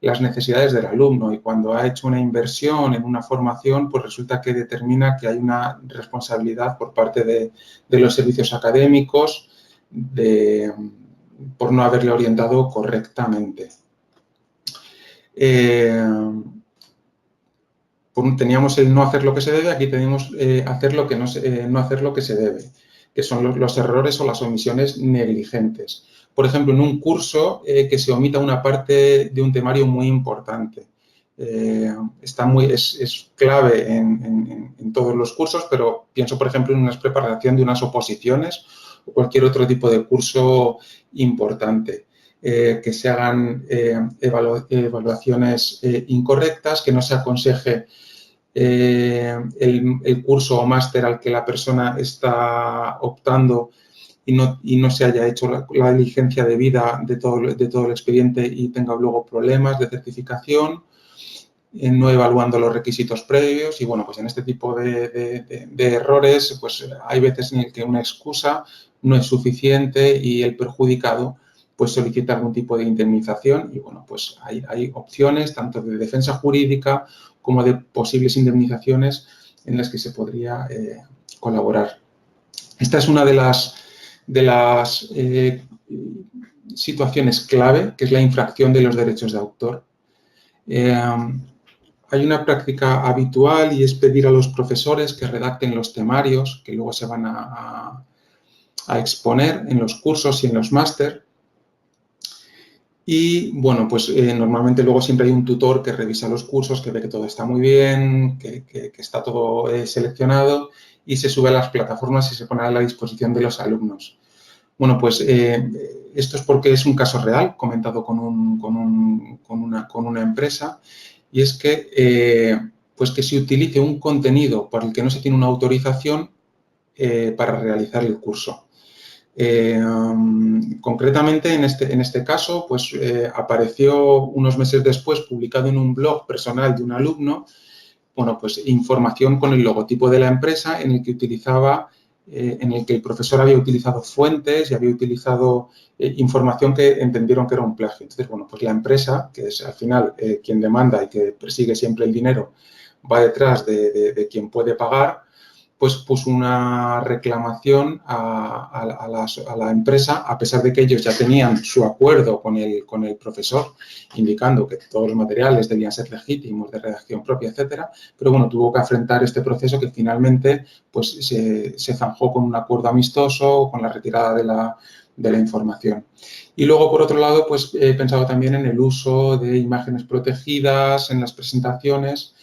las necesidades del alumno y cuando ha hecho una inversión en una formación, pues resulta que determina que hay una responsabilidad por parte de los servicios académicos por no haberle orientado correctamente. Teníamos el no hacer lo que se debe, aquí tenemos no hacer lo que se debe, que son los errores o las omisiones negligentes. Por ejemplo, en un curso que se omita una parte de un temario muy importante. Es clave en todos los cursos, pero pienso, por ejemplo, en una preparación de unas oposiciones o cualquier otro tipo de curso importante. Que se hagan evaluaciones incorrectas, que no se aconseje el curso o máster al que la persona está optando y no se haya hecho la diligencia debida de todo el expediente y tenga luego problemas de certificación, no evaluando los requisitos previos y, bueno, pues en este tipo de errores, pues hay veces en el que una excusa no es suficiente y el perjudicado pues solicita algún tipo de indemnización y, bueno, pues hay opciones tanto de defensa jurídica como de posibles indemnizaciones en las que se podría colaborar. Esta es una de las situaciones clave, que es la infracción de los derechos de autor. Hay una práctica habitual y es pedir a los profesores que redacten los temarios que luego se van a exponer en los cursos y en los máster. Y, bueno, pues normalmente luego siempre hay un tutor que revisa los cursos, que ve que todo está muy bien, que está todo seleccionado y se sube a las plataformas y se pone a la disposición de los alumnos. Bueno, pues esto es porque es un caso real comentado con una empresa y es que, pues que se utilice un contenido por el que no se tiene una autorización para realizar el curso. Concretamente, en este caso, pues apareció unos meses después publicado en un blog personal de un alumno, bueno, pues información con el logotipo de la empresa en el que el profesor había utilizado fuentes y había utilizado información que entendieron que era un plagio. Entonces, bueno, pues la empresa, que es al final quien demanda y que persigue siempre el dinero, va detrás de quien puede pagar, pues puso una reclamación a la empresa, a pesar de que ellos ya tenían su acuerdo con el profesor, indicando que todos los materiales debían ser legítimos, de redacción propia, etcétera. Pero, bueno, tuvo que afrontar este proceso que finalmente pues, se zanjó con un acuerdo amistoso, con la retirada de la información. Y luego, por otro lado, pues he pensado también en el uso de imágenes protegidas en las presentaciones,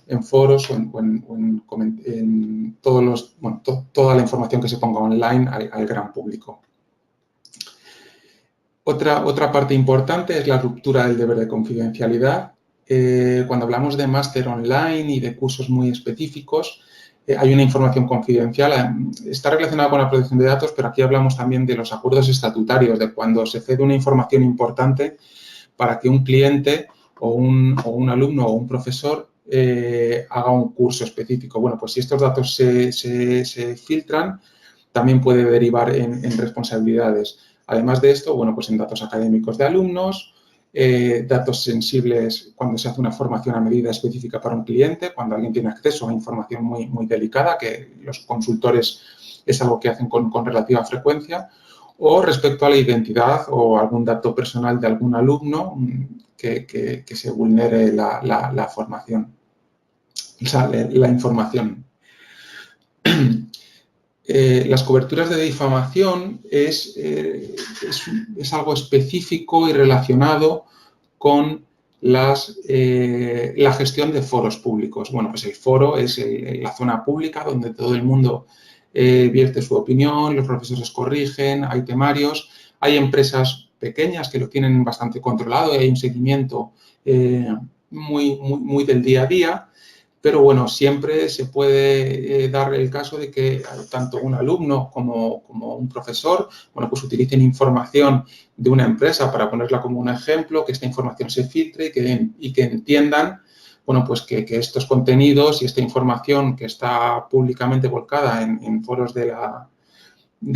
en foros o en toda la información que se ponga online al gran público. Otra parte importante es la ruptura del deber de confidencialidad. Cuando hablamos de máster online y de cursos muy específicos, hay una información confidencial. Está relacionada con la protección de datos, pero aquí hablamos también de los acuerdos estatutarios, de cuando se cede una información importante para que un cliente o un alumno o un profesor haga un curso específico. Bueno, pues si estos datos se filtran, también puede derivar en responsabilidades. Además de esto, bueno, pues en datos académicos de alumnos, datos sensibles cuando se hace una formación a medida específica para un cliente, cuando alguien tiene acceso a información muy delicada, que los consultores es algo que hacen con relativa frecuencia, o respecto a la identidad o algún dato personal de algún alumno que se vulnere la formación, o sea, la información. Las coberturas de difamación es algo específico y relacionado con la gestión de foros públicos. Bueno, pues el foro es la zona pública donde todo el mundo vierte su opinión, los profesores corrigen, hay temarios, hay empresas pequeñas que lo tienen bastante controlado y hay un seguimiento muy del día a día. Pero bueno, siempre se puede dar el caso de que tanto un alumno como un profesor, bueno, pues utilicen información de una empresa para ponerla como un ejemplo, que esta información se filtre y que entiendan, bueno, pues que estos contenidos y esta información que está públicamente volcada en foros de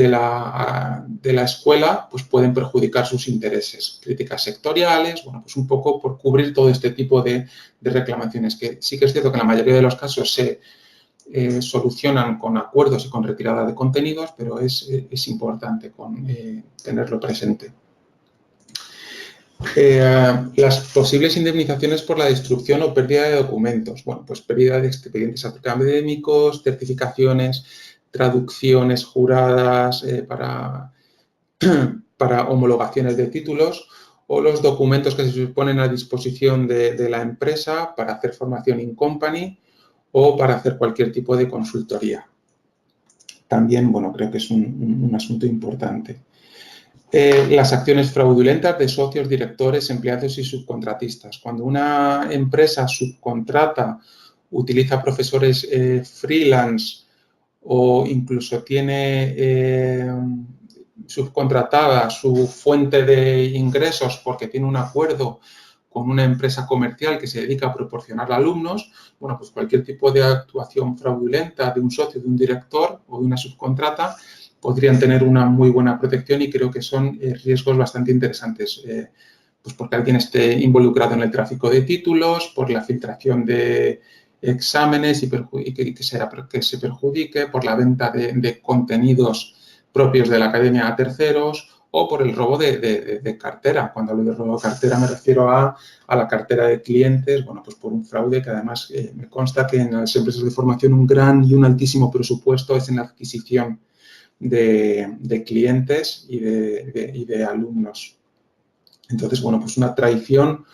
la escuela, pues pueden perjudicar sus intereses. Críticas sectoriales, bueno, pues un poco por cubrir todo este tipo de reclamaciones, que sí que es cierto que en la mayoría de los casos se solucionan con acuerdos y con retirada de contenidos, pero es importante tenerlo presente. Las posibles indemnizaciones por la destrucción o pérdida de documentos. Bueno, pues pérdida de expedientes académicos, certificaciones, traducciones juradas para homologaciones de títulos o los documentos que se ponen a disposición de la empresa para hacer formación in company o para hacer cualquier tipo de consultoría. También, bueno, creo que es un asunto importante. Las acciones fraudulentas de socios, directores, empleados y subcontratistas. Cuando una empresa subcontrata, utiliza profesores freelance o incluso tiene subcontratada su fuente de ingresos porque tiene un acuerdo con una empresa comercial que se dedica a proporcionar alumnos, bueno, pues cualquier tipo de actuación fraudulenta de un socio, de un director o de una subcontrata podrían tener una muy buena protección y creo que son riesgos bastante interesantes, pues porque alguien esté involucrado en el tráfico de títulos, por la filtración de exámenes y que se perjudique, por la venta de contenidos propios de la academia a terceros o por el robo de cartera. Cuando hablo de robo de cartera me refiero a la cartera de clientes, bueno, pues por un fraude que además me consta que en las empresas de formación un gran y un altísimo presupuesto es en la adquisición de clientes y de alumnos. Entonces, bueno, pues una traición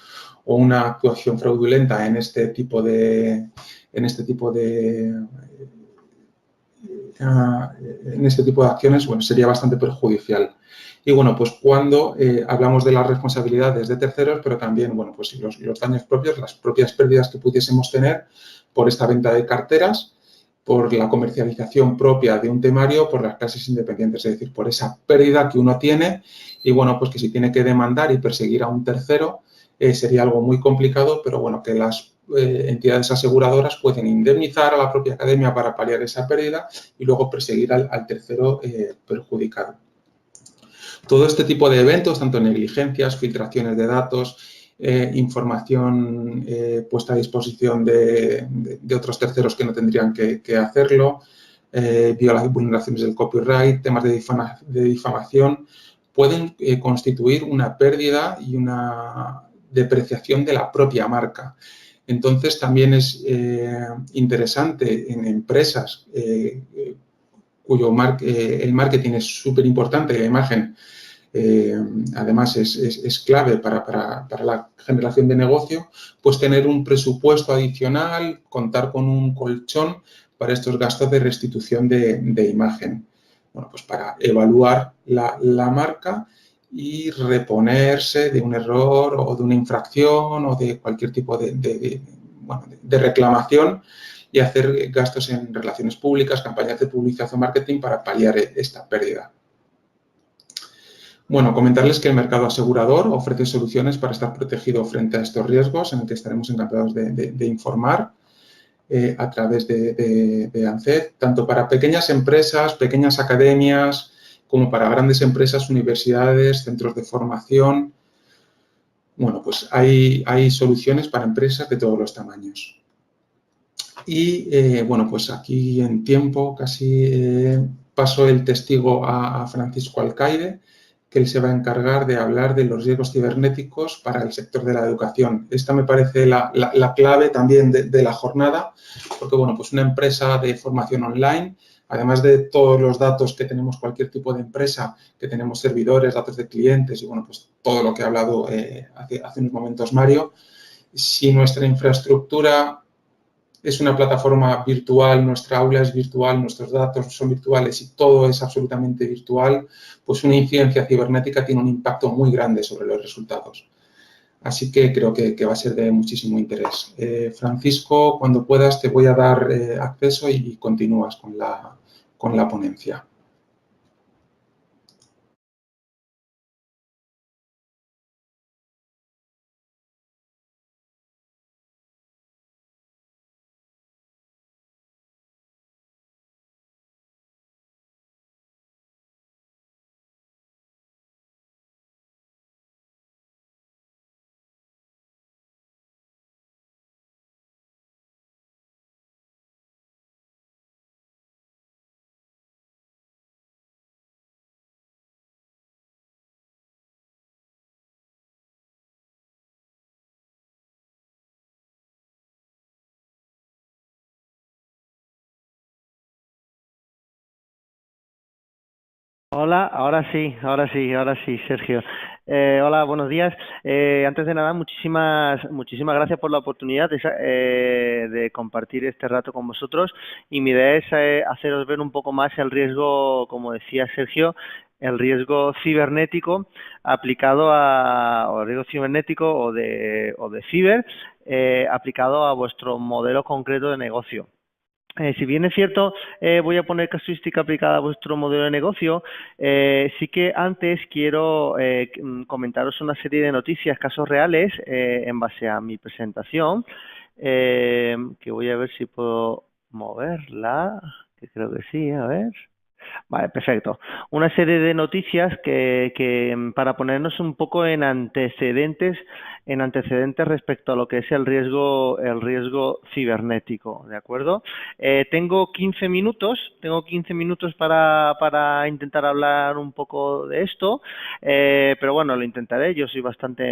o una actuación fraudulenta en este tipo de acciones, bueno, sería bastante perjudicial. Y bueno, pues cuando hablamos de las responsabilidades de terceros, pero también, bueno, pues los daños propios, las propias pérdidas que pudiésemos tener por esta venta de carteras, por la comercialización propia de un temario, por las clases independientes, es decir, por esa pérdida que uno tiene y, bueno, pues que si tiene que demandar y perseguir a un tercero sería algo muy complicado, pero, bueno, que las entidades aseguradoras pueden indemnizar a la propia academia para paliar esa pérdida y luego perseguir al tercero perjudicado. Todo este tipo de eventos, tanto negligencias, filtraciones de datos, información puesta a disposición de otros terceros que no tendrían que hacerlo, vulneraciones del copyright, temas de difamación, pueden constituir una pérdida y una depreciación de la propia marca. Entonces, también es interesante en empresas cuyo el marketing es súper importante, la imagen además es clave para la generación de negocio, pues tener un presupuesto adicional, contar con un colchón para estos gastos de restitución de imagen. Bueno, pues para evaluar la marca y reponerse de un error o de una infracción o de cualquier tipo de reclamación y hacer gastos en relaciones públicas, campañas de publicidad o marketing para paliar esta pérdida. Bueno, comentarles que el mercado asegurador ofrece soluciones para estar protegido frente a estos riesgos, en el que estaremos encantados de informar a través de ANCED, tanto para pequeñas empresas, pequeñas academias, como para grandes empresas, universidades, centros de formación. Bueno, pues hay soluciones para empresas de todos los tamaños. Y, bueno, pues aquí en tiempo casi paso el testigo a Francisco Alcaide, que él se va a encargar de hablar de los riesgos cibernéticos para el sector de la educación. Esta me parece la clave también de la jornada, porque, bueno, pues una empresa de formación online, además de todos los datos que tenemos cualquier tipo de empresa, que tenemos servidores, datos de clientes y, bueno, pues todo lo que ha hablado hace unos momentos Mario, si nuestra infraestructura es una plataforma virtual, nuestra aula es virtual, nuestros datos son virtuales y todo es absolutamente virtual, pues una incidencia cibernética tiene un impacto muy grande sobre los resultados. Así que creo que va a ser de muchísimo interés. Francisco, cuando puedas te voy a dar acceso y continúas con la ponencia. Hola, ahora sí, Sergio. Hola, buenos días. Antes de nada, muchísimas gracias por la oportunidad de compartir este rato con vosotros. Y mi idea es haceros ver un poco más el riesgo, como decía Sergio, el riesgo cibernético aplicado o riesgo cibernético o de ciber aplicado a vuestro modelo concreto de negocio. Si bien es cierto, voy a poner casuística aplicada a vuestro modelo de negocio, sí que antes quiero comentaros una serie de noticias, casos reales, en base a mi presentación, que voy a ver si puedo moverla, que creo que sí, a ver. Vale, perfecto. Una serie de noticias que para ponernos un poco en antecedentes respecto a lo que es el riesgo cibernético, ¿de acuerdo? Tengo 15 minutos para intentar hablar un poco de esto, pero bueno, lo intentaré. Yo soy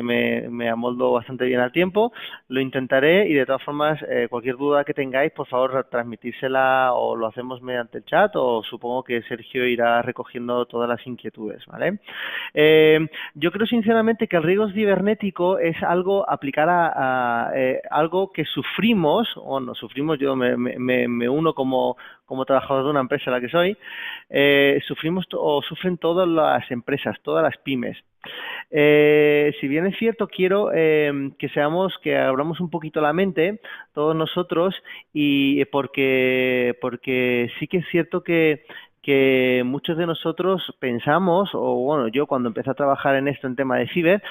me amoldo bastante bien al tiempo, lo intentaré y de todas formas, cualquier duda que tengáis, por favor, transmitírsela o lo hacemos mediante el chat o supongo que Sergio irá recogiendo todas las inquietudes, ¿vale? Yo creo sinceramente que el riesgo cibernético es algo aplicar a algo que sufrimos, o no sufrimos, yo me uno como trabajador de una empresa en la que soy, sufrimos o sufren todas las empresas, todas las pymes. Si bien es cierto, quiero que abramos un poquito la mente, todos nosotros, y porque sí que es cierto que muchos de nosotros pensamos, o bueno, yo cuando empecé a trabajar en esto en tema de ciber,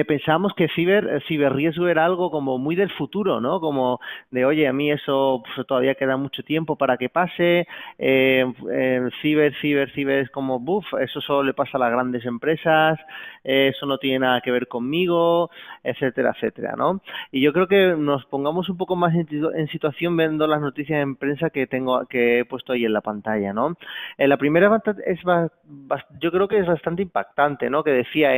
pensábamos que ciberriesgo era algo como muy del futuro, ¿no? Como de, oye, a mí eso pues, todavía queda mucho tiempo para que pase, ciber es como, buf, eso solo le pasa a las grandes empresas, eso no tiene nada que ver conmigo, etcétera, etcétera, ¿no? Y yo creo que nos pongamos un poco más en situación viendo las noticias en prensa que he puesto ahí en la pantalla, ¿no? La primera yo creo que es bastante impactante, ¿no? Que decía,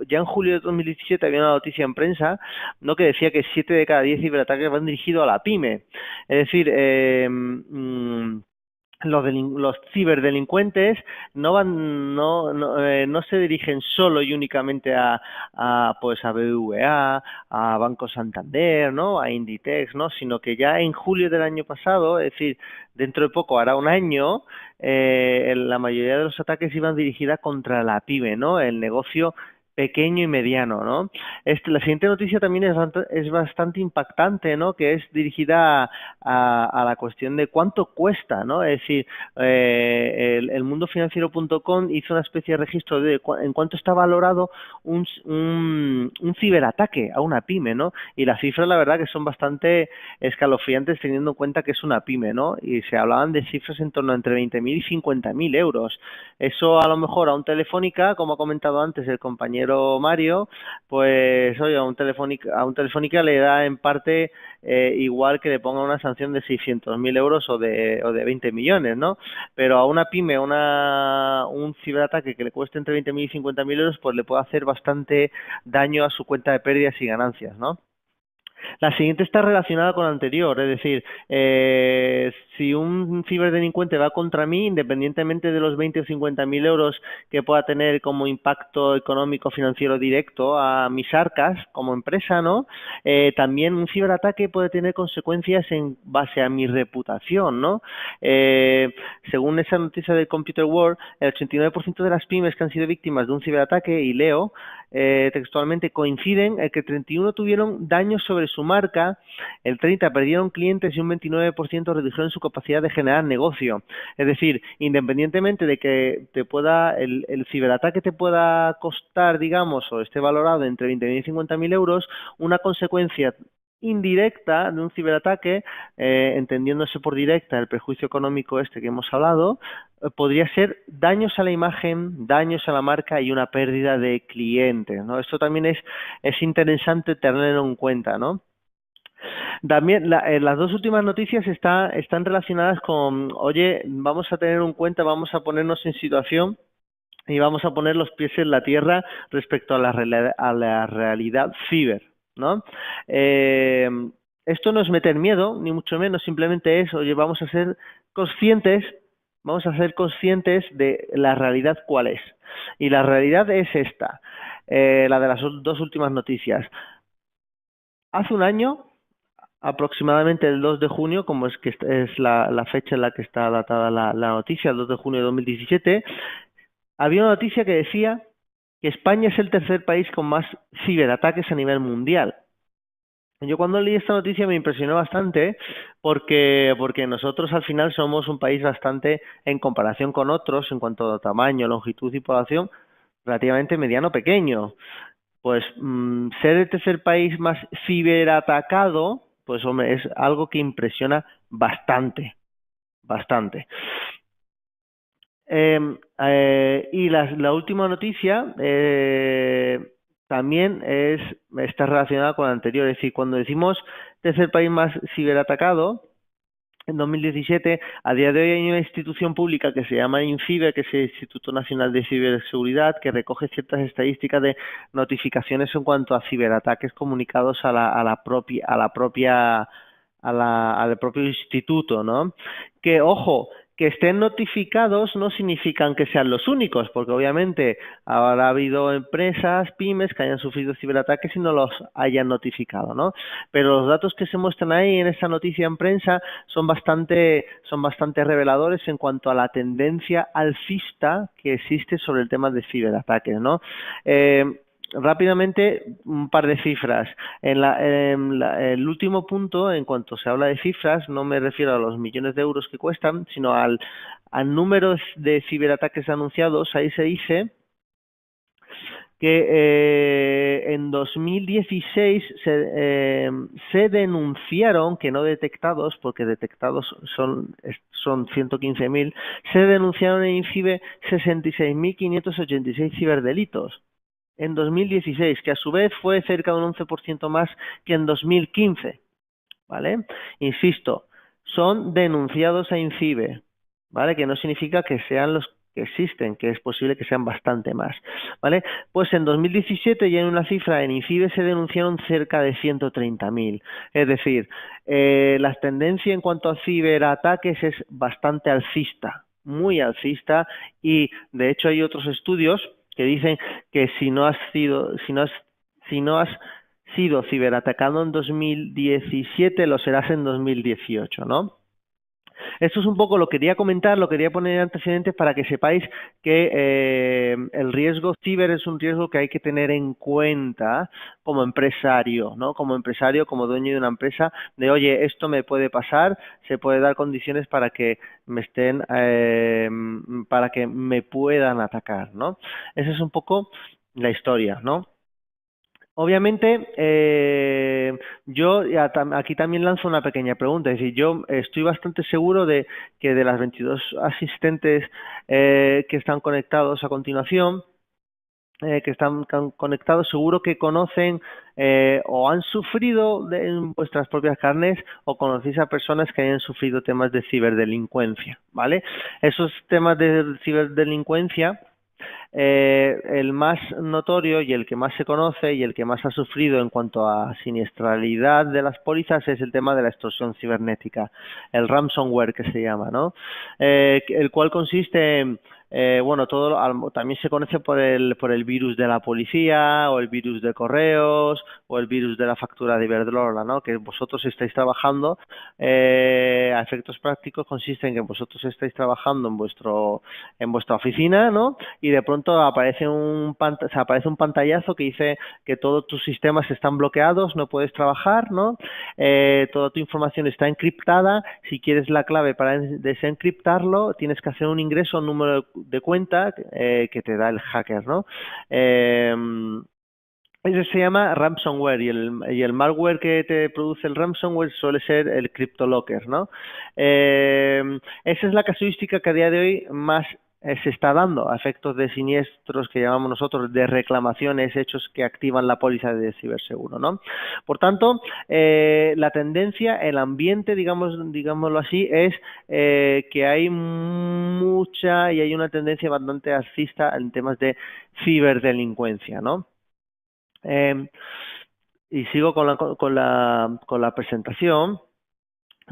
ya en julio de 2017 había una noticia en prensa, ¿no? Que decía que 7 de cada 10 ciberataques van dirigidos a la pyme. Es decir, los ciberdelincuentes no se dirigen solo y únicamente pues a BBVA, a Banco Santander, ¿no? A Inditex, ¿no? Sino que ya en julio del año pasado, es decir, dentro de poco hará un año, la mayoría de los ataques iban dirigidas contra la pyme, ¿no? El negocio pequeño y mediano, ¿no? La siguiente noticia también es bastante impactante, ¿no? Que es dirigida a la cuestión de cuánto cuesta, ¿no? Es decir, el mundofinanciero.com hizo una especie de registro de en cuánto está valorado un ciberataque a una pyme, ¿no? Y las cifras, la verdad, que son bastante escalofriantes teniendo en cuenta que es una pyme, ¿no? Y se hablaban de cifras en torno a entre 20.000 y 50.000 euros. Eso a lo mejor a un Telefónica, como ha comentado antes el compañero compañero Mario, pues oye, a un Telefónica le da en parte igual que le ponga una sanción de 600.000 euros o de 20 millones, ¿no? Pero a una pyme, un ciberataque que le cueste entre 20.000 y 50.000 euros, pues le puede hacer bastante daño a su cuenta de pérdidas y ganancias, ¿no? La siguiente está relacionada con la anterior, es decir, si un ciberdelincuente va contra mí, independientemente de los 20 o 50.000 euros que pueda tener como impacto económico financiero directo a mis arcas como empresa, ¿no? También un ciberataque puede tener consecuencias en base a mi reputación, ¿no? Según esa noticia del Computer World, el 89% de las pymes que han sido víctimas de un ciberataque, y leo textualmente, coinciden en que 31 tuvieron daños sobre su marca, el 30 perdieron clientes y un 29% redujeron su capacidad de generar negocio. Es decir, independientemente de que el ciberataque te pueda costar, digamos, o esté valorado entre 20.000 y 50.000 euros, una consecuencia indirecta de un ciberataque, entendiéndose por directa el perjuicio económico que hemos hablado, podría ser daños a la imagen, daños a la marca y una pérdida de clientes, ¿no? Esto también es interesante tenerlo en cuenta, ¿no? También las dos últimas noticias están relacionadas con, oye, vamos a tener en cuenta, vamos a ponernos en situación y vamos a poner los pies en la tierra respecto a la realidad ciber, ¿no? Esto no es meter miedo, ni mucho menos, simplemente es, oye, vamos a ser conscientes de la realidad cuál es. Y la realidad es esta, la de las dos últimas noticias. Hace un año, aproximadamente el 2 de junio, como es que es la fecha en la que está datada la noticia, el 2 de junio de 2017, había una noticia que decía que España es el tercer país con más ciberataques a nivel mundial. Yo cuando leí esta noticia me impresionó bastante porque nosotros al final somos un país bastante, en comparación con otros, en cuanto a tamaño, longitud y población, relativamente mediano pequeño. Pues ser el tercer país más ciberatacado, pues hombre, es algo que impresiona bastante. Y la última noticia también está relacionada con la anterior, es decir, cuando decimos tercer país más ciberatacado, en 2017, a día de hoy hay una institución pública que se llama INCIBE, que es el Instituto Nacional de Ciberseguridad, que recoge ciertas estadísticas de notificaciones en cuanto a ciberataques comunicados al propio instituto, ¿no? Que, ojo, que estén notificados no significan que sean los únicos, porque obviamente habrá habido empresas, pymes, que hayan sufrido ciberataques y no los hayan notificado, ¿no? Pero los datos que se muestran ahí en esa noticia en prensa son bastante reveladores en cuanto a la tendencia alcista que existe sobre el tema de ciberataques, ¿no? Rápidamente, un par de cifras. El último punto, en cuanto se habla de cifras, no me refiero a los millones de euros que cuestan, sino al número de ciberataques anunciados. Ahí se dice que en 2016 se denunciaron, que no detectados, porque detectados son 115.000, se denunciaron en INCIBE 66.586 ciberdelitos. En 2016, que a su vez fue cerca de un 11% más que en 2015, ¿vale? Insisto, son denunciados a INCIBE, ¿vale? Que no significa que sean los que existen, que es posible que sean bastante más, ¿vale? Pues en 2017 ya en una cifra en INCIBE se denunciaron cerca de 130.000, es decir, la tendencia en cuanto a ciberataques es bastante alcista, muy alcista, y de hecho hay otros estudios que dicen que si no has sido ciberatacado en 2017, lo serás en 2018, ¿no? Esto es un poco lo que quería comentar, lo quería poner en antecedentes para que sepáis que el riesgo ciber es un riesgo que hay que tener en cuenta como empresario, ¿no? Como empresario, como dueño de una empresa, de oye, esto me puede pasar, se puede dar condiciones para que para que me puedan atacar, ¿no? Esa es un poco la historia, ¿no? Obviamente, yo aquí también lanzo una pequeña pregunta, es decir, yo estoy bastante seguro de que de las 22 asistentes que están conectados a continuación, que están conectados, seguro que conocen o han sufrido en vuestras propias carnes o conocéis a personas que hayan sufrido temas de ciberdelincuencia, ¿vale? Esos temas de ciberdelincuencia, el más notorio y el que más se conoce y el que más ha sufrido en cuanto a siniestralidad de las pólizas es el tema de la extorsión cibernética, el ransomware que se llama, ¿no? El cual consiste en bueno, también se conoce por el virus de la policía o el virus de correos o el virus de la factura de Iberdrola, ¿no? Que vosotros estáis trabajando, a efectos prácticos consiste en que vosotros estáis trabajando en vuestra oficina, ¿no? Y de pronto aparece un pantallazo que dice que todos tus sistemas están bloqueados, no puedes trabajar, ¿no? Toda tu información está encriptada. Si quieres la clave para desencriptarlo, tienes que hacer un ingreso a un número de cuenta que te da el hacker, ¿no? Eso se llama ransomware y el malware que te produce el ransomware suele ser el CryptoLocker, ¿no? Esa es la casuística que a día de hoy más se está dando a efectos de siniestros que llamamos nosotros de reclamaciones, hechos que activan la póliza de ciberseguro, ¿no? Por tanto, la tendencia, el ambiente, digámoslo así, es que hay mucha y hay una tendencia bastante alcista en temas de ciberdelincuencia, ¿no? Y sigo con la presentación.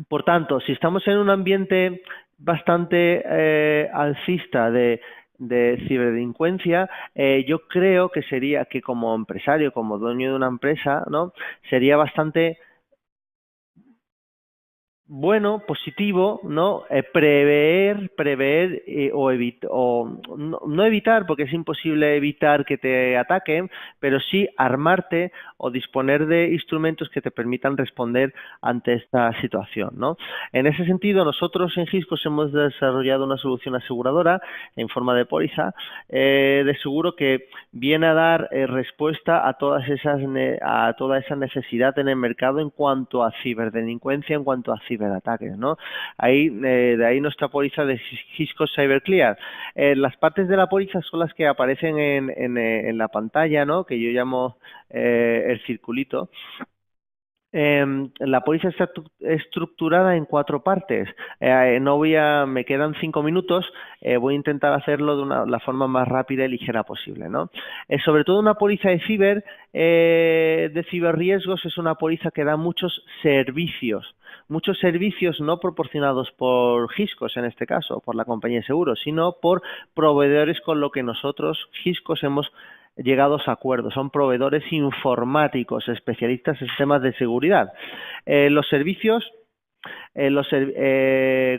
Por tanto, si estamos en un ambiente bastante alcista de ciberdelincuencia, yo creo que sería que como empresario, como dueño de una empresa, ¿no? Sería bastante bueno, positivo, ¿no? Prever no evitar, porque es imposible evitar que te ataquen, pero sí armarte o disponer de instrumentos que te permitan responder ante esta situación, ¿no? En ese sentido, nosotros en Hiscos hemos desarrollado una solución aseguradora en forma de póliza de seguro que viene a dar respuesta a toda esa necesidad en el mercado en cuanto a ciberdelincuencia, en cuanto a ciberataques, ¿no? De ahí nuestra póliza de Hiscos CyberClear. Las partes de la póliza son las que aparecen en la pantalla, ¿no? Que yo llamo el circulito. La póliza está estructurada en 4 partes. Me quedan 5 minutos. Voy a intentar hacerlo de la forma más rápida y ligera posible, ¿no? Sobre todo una póliza de ciberriesgos es una póliza que da muchos servicios no proporcionados por Hiscos en este caso, por la compañía de seguros, sino por proveedores con lo que nosotros, Hiscos, hemos llegados a acuerdos. Son proveedores informáticos, especialistas en temas de seguridad. Los servicios,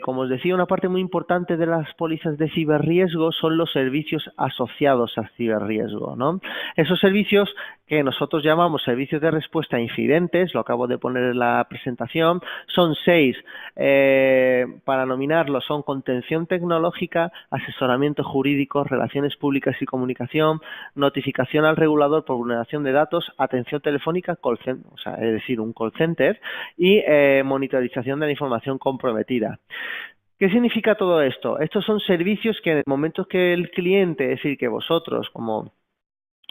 como os decía, una parte muy importante de las pólizas de ciberriesgo son los servicios asociados al ciberriesgo, ¿no? Esos servicios que nosotros llamamos servicios de respuesta a incidentes, lo acabo de poner en la presentación, son 6, para nominarlos son contención tecnológica, asesoramiento jurídico, relaciones públicas y comunicación, notificación al regulador por vulneración de datos, atención telefónica, es decir, un call center, y monitorización de la información comprometida. ¿Qué significa todo esto? Estos son servicios que en el momento que el cliente, es decir, que vosotros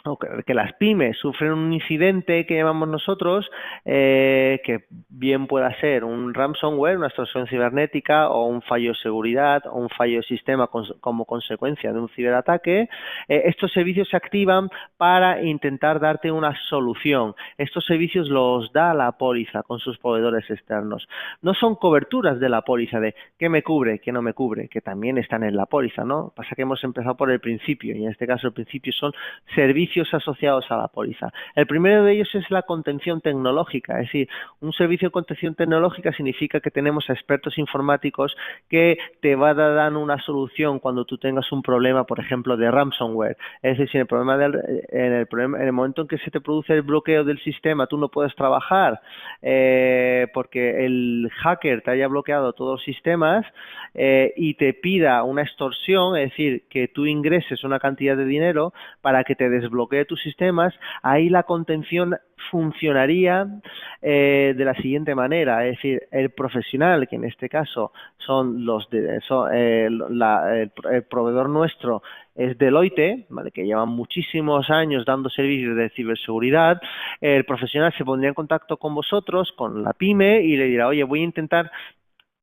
o que las pymes sufren un incidente que llamamos nosotros, que bien pueda ser un ransomware, una extorsión cibernética o un fallo de seguridad o un fallo de sistema como consecuencia de un ciberataque, estos servicios se activan para intentar darte una solución. Estos servicios los da la póliza con sus proveedores externos. No son coberturas de la póliza de qué me cubre, qué no me cubre, que también están en la póliza, ¿no? Pasa que hemos empezado por el principio y en este caso el principio son servicios asociados a la póliza. El primero de ellos es la contención tecnológica, es decir, un servicio de contención tecnológica significa que tenemos a expertos informáticos que te van a dar una solución cuando tú tengas un problema, por ejemplo, de ransomware. Es decir, si en el momento en que se te produce el bloqueo del sistema, tú no puedes trabajar porque el hacker te haya bloqueado todos los sistemas y te pida una extorsión, es decir, que tú ingreses una cantidad de dinero para que te desbloquee bloquee tus sistemas, ahí la contención funcionaría de la siguiente manera, es decir, el profesional, que en este caso son el proveedor nuestro es Deloitte, ¿vale?, que llevan muchísimos años dando servicios de ciberseguridad. El profesional se pondría en contacto con vosotros, con la pyme, y le dirá, oye, voy a intentar,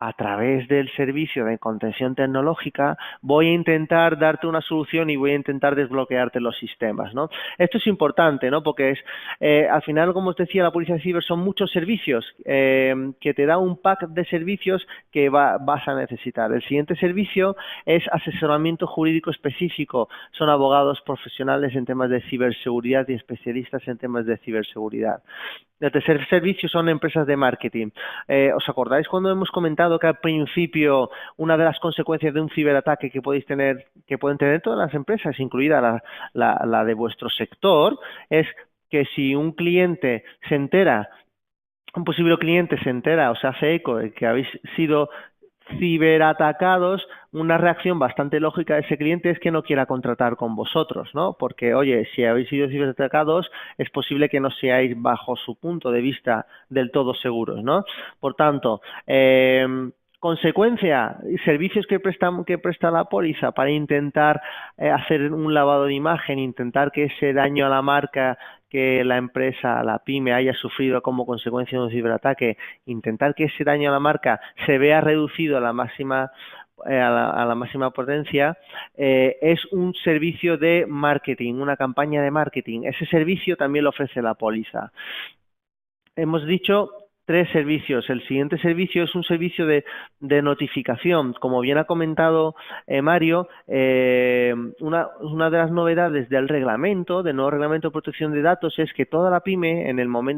a través del servicio de contención tecnológica, voy a intentar darte una solución y voy a intentar desbloquearte los sistemas, ¿no? Esto es importante, ¿no? Porque al final, como os decía, la policía de ciber son muchos servicios que te da un pack de servicios que vas a necesitar. El siguiente servicio es asesoramiento jurídico específico. Son abogados profesionales en temas de ciberseguridad y especialistas en temas de ciberseguridad. El tercer servicio son empresas de marketing. ¿Os acordáis cuando hemos comentado que al principio una de las consecuencias de un ciberataque que pueden tener todas las empresas, incluida la de vuestro sector, es que si un cliente se entera, un posible cliente se entera o se hace eco de que habéis sido ciberatacados, una reacción bastante lógica de ese cliente es que no quiera contratar con vosotros, ¿no? Porque, oye, si habéis sido ciberatacados, es posible que no seáis, bajo su punto de vista, del todo seguros, ¿no? Por tanto, consecuencia, servicios que presta la póliza para intentar hacer un lavado de imagen, intentar que ese daño a la marca que la empresa, la pyme, haya sufrido como consecuencia de un ciberataque, intentar que ese daño a la marca se vea reducido a la máxima potencia, es un servicio de marketing, una campaña de marketing. Ese servicio también lo ofrece la póliza. Hemos dicho 3 servicios. El siguiente servicio es un servicio de notificación. Como bien ha comentado Mario, una de las novedades del nuevo reglamento de protección de datos, es que toda la pyme,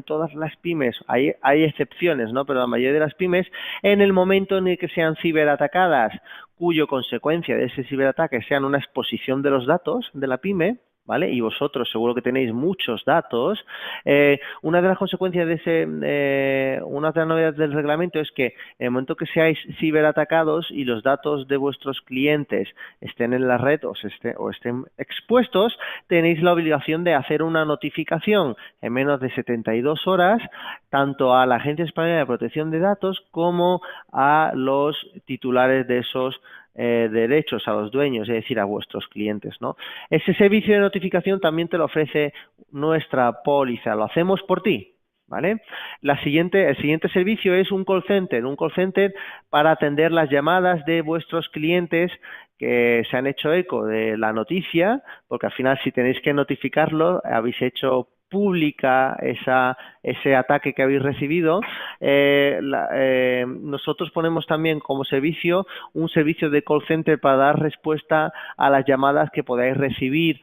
todas las pymes, hay excepciones, ¿no?, pero la mayoría de las pymes, en el momento en el que sean ciberatacadas, cuyo consecuencia de ese ciberataque sean una exposición de los datos de la pyme, ¿vale? Y vosotros seguro que tenéis muchos datos. Una de las consecuencias una de las novedades del reglamento es que en el momento que seáis ciberatacados y los datos de vuestros clientes estén en la red o estén expuestos, tenéis la obligación de hacer una notificación en menos de 72 horas, tanto a la Agencia Española de Protección de Datos como a los titulares de esos derechos, a los dueños, es decir, a vuestros clientes, ¿no? Ese servicio de notificación también te lo ofrece nuestra póliza, lo hacemos por ti, ¿vale? El siguiente servicio es un call center para atender las llamadas de vuestros clientes que se han hecho eco de la noticia, porque al final, si tenéis que notificarlo, habéis hecho pública ese ataque que habéis recibido. Nosotros ponemos también como servicio un servicio de call center para dar respuesta a las llamadas que podáis recibir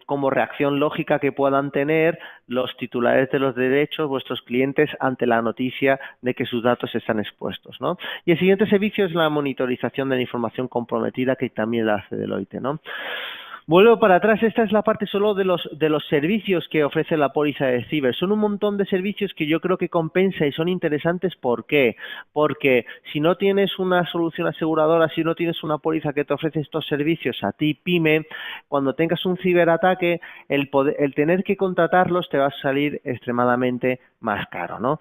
como reacción lógica que puedan tener los titulares de los derechos, vuestros clientes, ante la noticia de que sus datos están expuestos, ¿no? Y el siguiente servicio es la monitorización de la información comprometida, que también la hace Deloitte, ¿no? Vuelvo para atrás, esta es la parte solo de los servicios que ofrece la póliza de ciber. Son un montón de servicios que yo creo que compensa y son interesantes. ¿Por qué? Porque si no tienes una solución aseguradora, si no tienes una póliza que te ofrece estos servicios a ti, pyme, cuando tengas un ciberataque, el tener que contratarlos te va a salir extremadamente más caro, ¿no?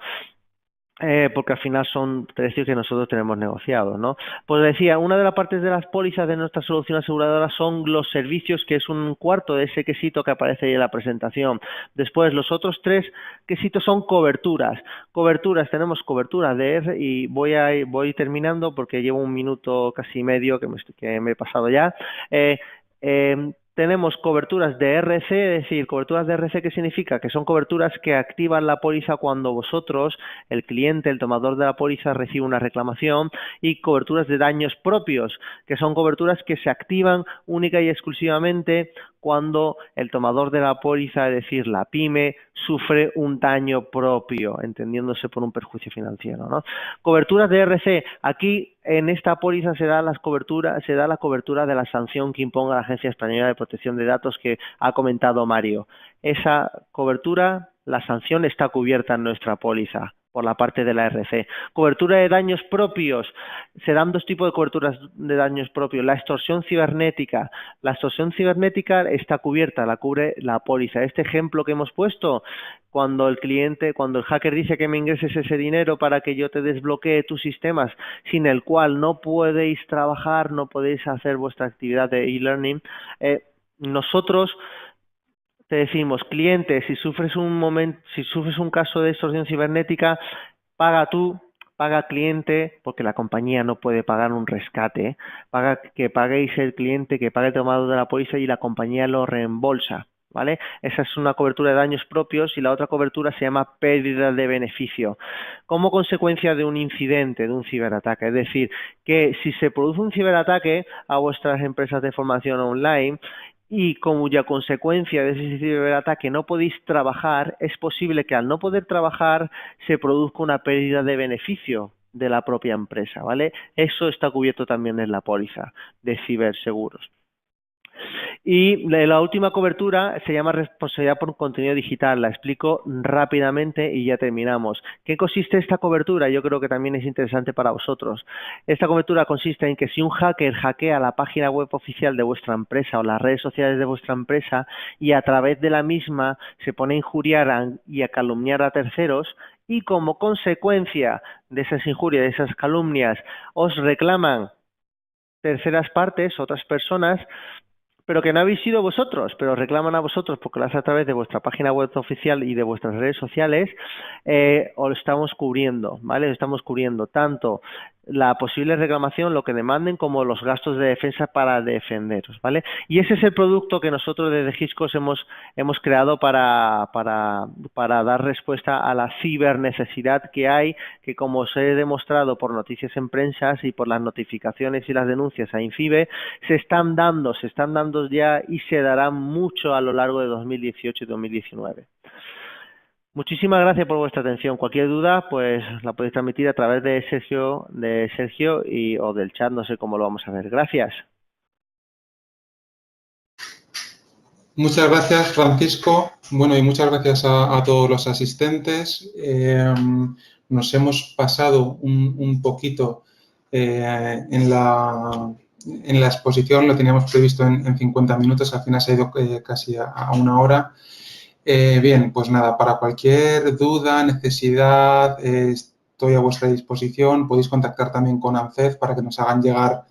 Porque al final son precios que nosotros tenemos negociados, ¿no? Pues decía, una de las partes de las pólizas de nuestra solución aseguradora son los servicios, que es un cuarto de ese quesito que aparece ahí en la presentación. Después, los otros 3 quesitos son coberturas. Tenemos cobertura de y voy terminando porque llevo 1 minuto casi medio que me he pasado ya. Tenemos coberturas de RC, es decir, coberturas de RC, ¿qué significa? Que son coberturas que activan la póliza cuando vosotros, el cliente, el tomador de la póliza, recibe una reclamación, y coberturas de daños propios, que son coberturas que se activan única y exclusivamente cuando el tomador de la póliza, es decir, la pyme, sufre un daño propio, entendiéndose por un perjuicio financiero, ¿no? Coberturas de RC, aquí en esta póliza se da la cobertura de la sanción que imponga la Agencia Española de Protección de Datos, que ha comentado Mario. Esa cobertura, la sanción, está cubierta en nuestra póliza. por la parte de la RC. Cobertura de daños propios. Se dan dos tipos de coberturas de daños propios. La extorsión cibernética. La extorsión cibernética está cubierta, la cubre la póliza. Este ejemplo que hemos puesto, cuando el hacker dice que me ingreses ese dinero para que yo te desbloquee tus sistemas, sin el cual no podéis trabajar, no podéis hacer vuestra actividad de e-learning, nosotros te decimos, cliente, si sufres un caso de extorsión cibernética, paga tú, paga cliente, porque la compañía no puede pagar un rescate, que paguéis el cliente, que pague el tomador de la póliza y la compañía lo reembolsa, ¿vale? Esa es una cobertura de daños propios y la otra cobertura se llama pérdida de beneficio, como consecuencia de un incidente, de un ciberataque. Es decir, que si se produce un ciberataque a vuestras empresas de formación online, y cuya consecuencia de ese ciberataque no podéis trabajar, es posible que al no poder trabajar se produzca una pérdida de beneficio de la propia empresa, ¿vale? Eso está cubierto también en la póliza de ciberseguros. Y la última cobertura se llama responsabilidad por contenido digital. La explico rápidamente y ya terminamos. ¿Qué consiste esta cobertura? Yo creo que también es interesante para vosotros. Esta cobertura consiste en que si un hacker hackea la página web oficial de vuestra empresa o las redes sociales de vuestra empresa y a través de la misma se pone a injuriar y a calumniar a terceros, y como consecuencia de esas injurias, de esas calumnias, os reclaman terceras partes, otras personas, pero que no habéis sido vosotros, pero reclaman a vosotros porque lo hace a través de vuestra página web oficial y de vuestras redes sociales, os lo estamos cubriendo, ¿vale? Os estamos cubriendo tanto la posible reclamación, lo que demanden, como los gastos de defensa para defenderos, ¿vale? Y ese es el producto que nosotros desde Hiscox hemos creado para dar respuesta a la cibernecesidad que hay, que como os he demostrado por noticias en prensa y por las notificaciones y las denuncias a INCIBE, se están dando ya y se darán mucho a lo largo de 2018 y 2019. Muchísimas gracias por vuestra atención. Cualquier duda, pues la podéis transmitir a través de Sergio o del chat, no sé cómo lo vamos a ver. Gracias. Muchas gracias, Francisco. Bueno, y muchas gracias a todos los asistentes. Nos hemos pasado un poquito en la exposición, lo teníamos previsto en 50 minutos, al final se ha ido casi a una hora. Bien, pues nada, para cualquier duda, necesidad, estoy a vuestra disposición. Podéis contactar también con ANCEF para que nos hagan llegar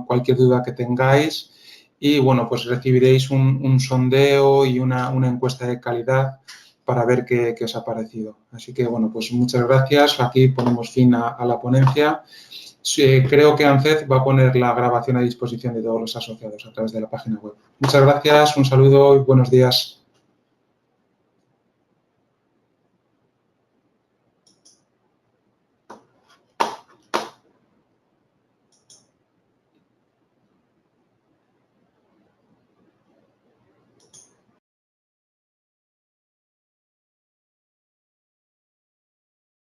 cualquier duda que tengáis. Y, bueno, pues recibiréis un sondeo y una encuesta de calidad para ver qué os ha parecido. Así que, bueno, pues muchas gracias. Aquí ponemos fin a la ponencia. Creo que ANCEF va a poner la grabación a disposición de todos los asociados a través de la página web. Muchas gracias, un saludo y buenos días.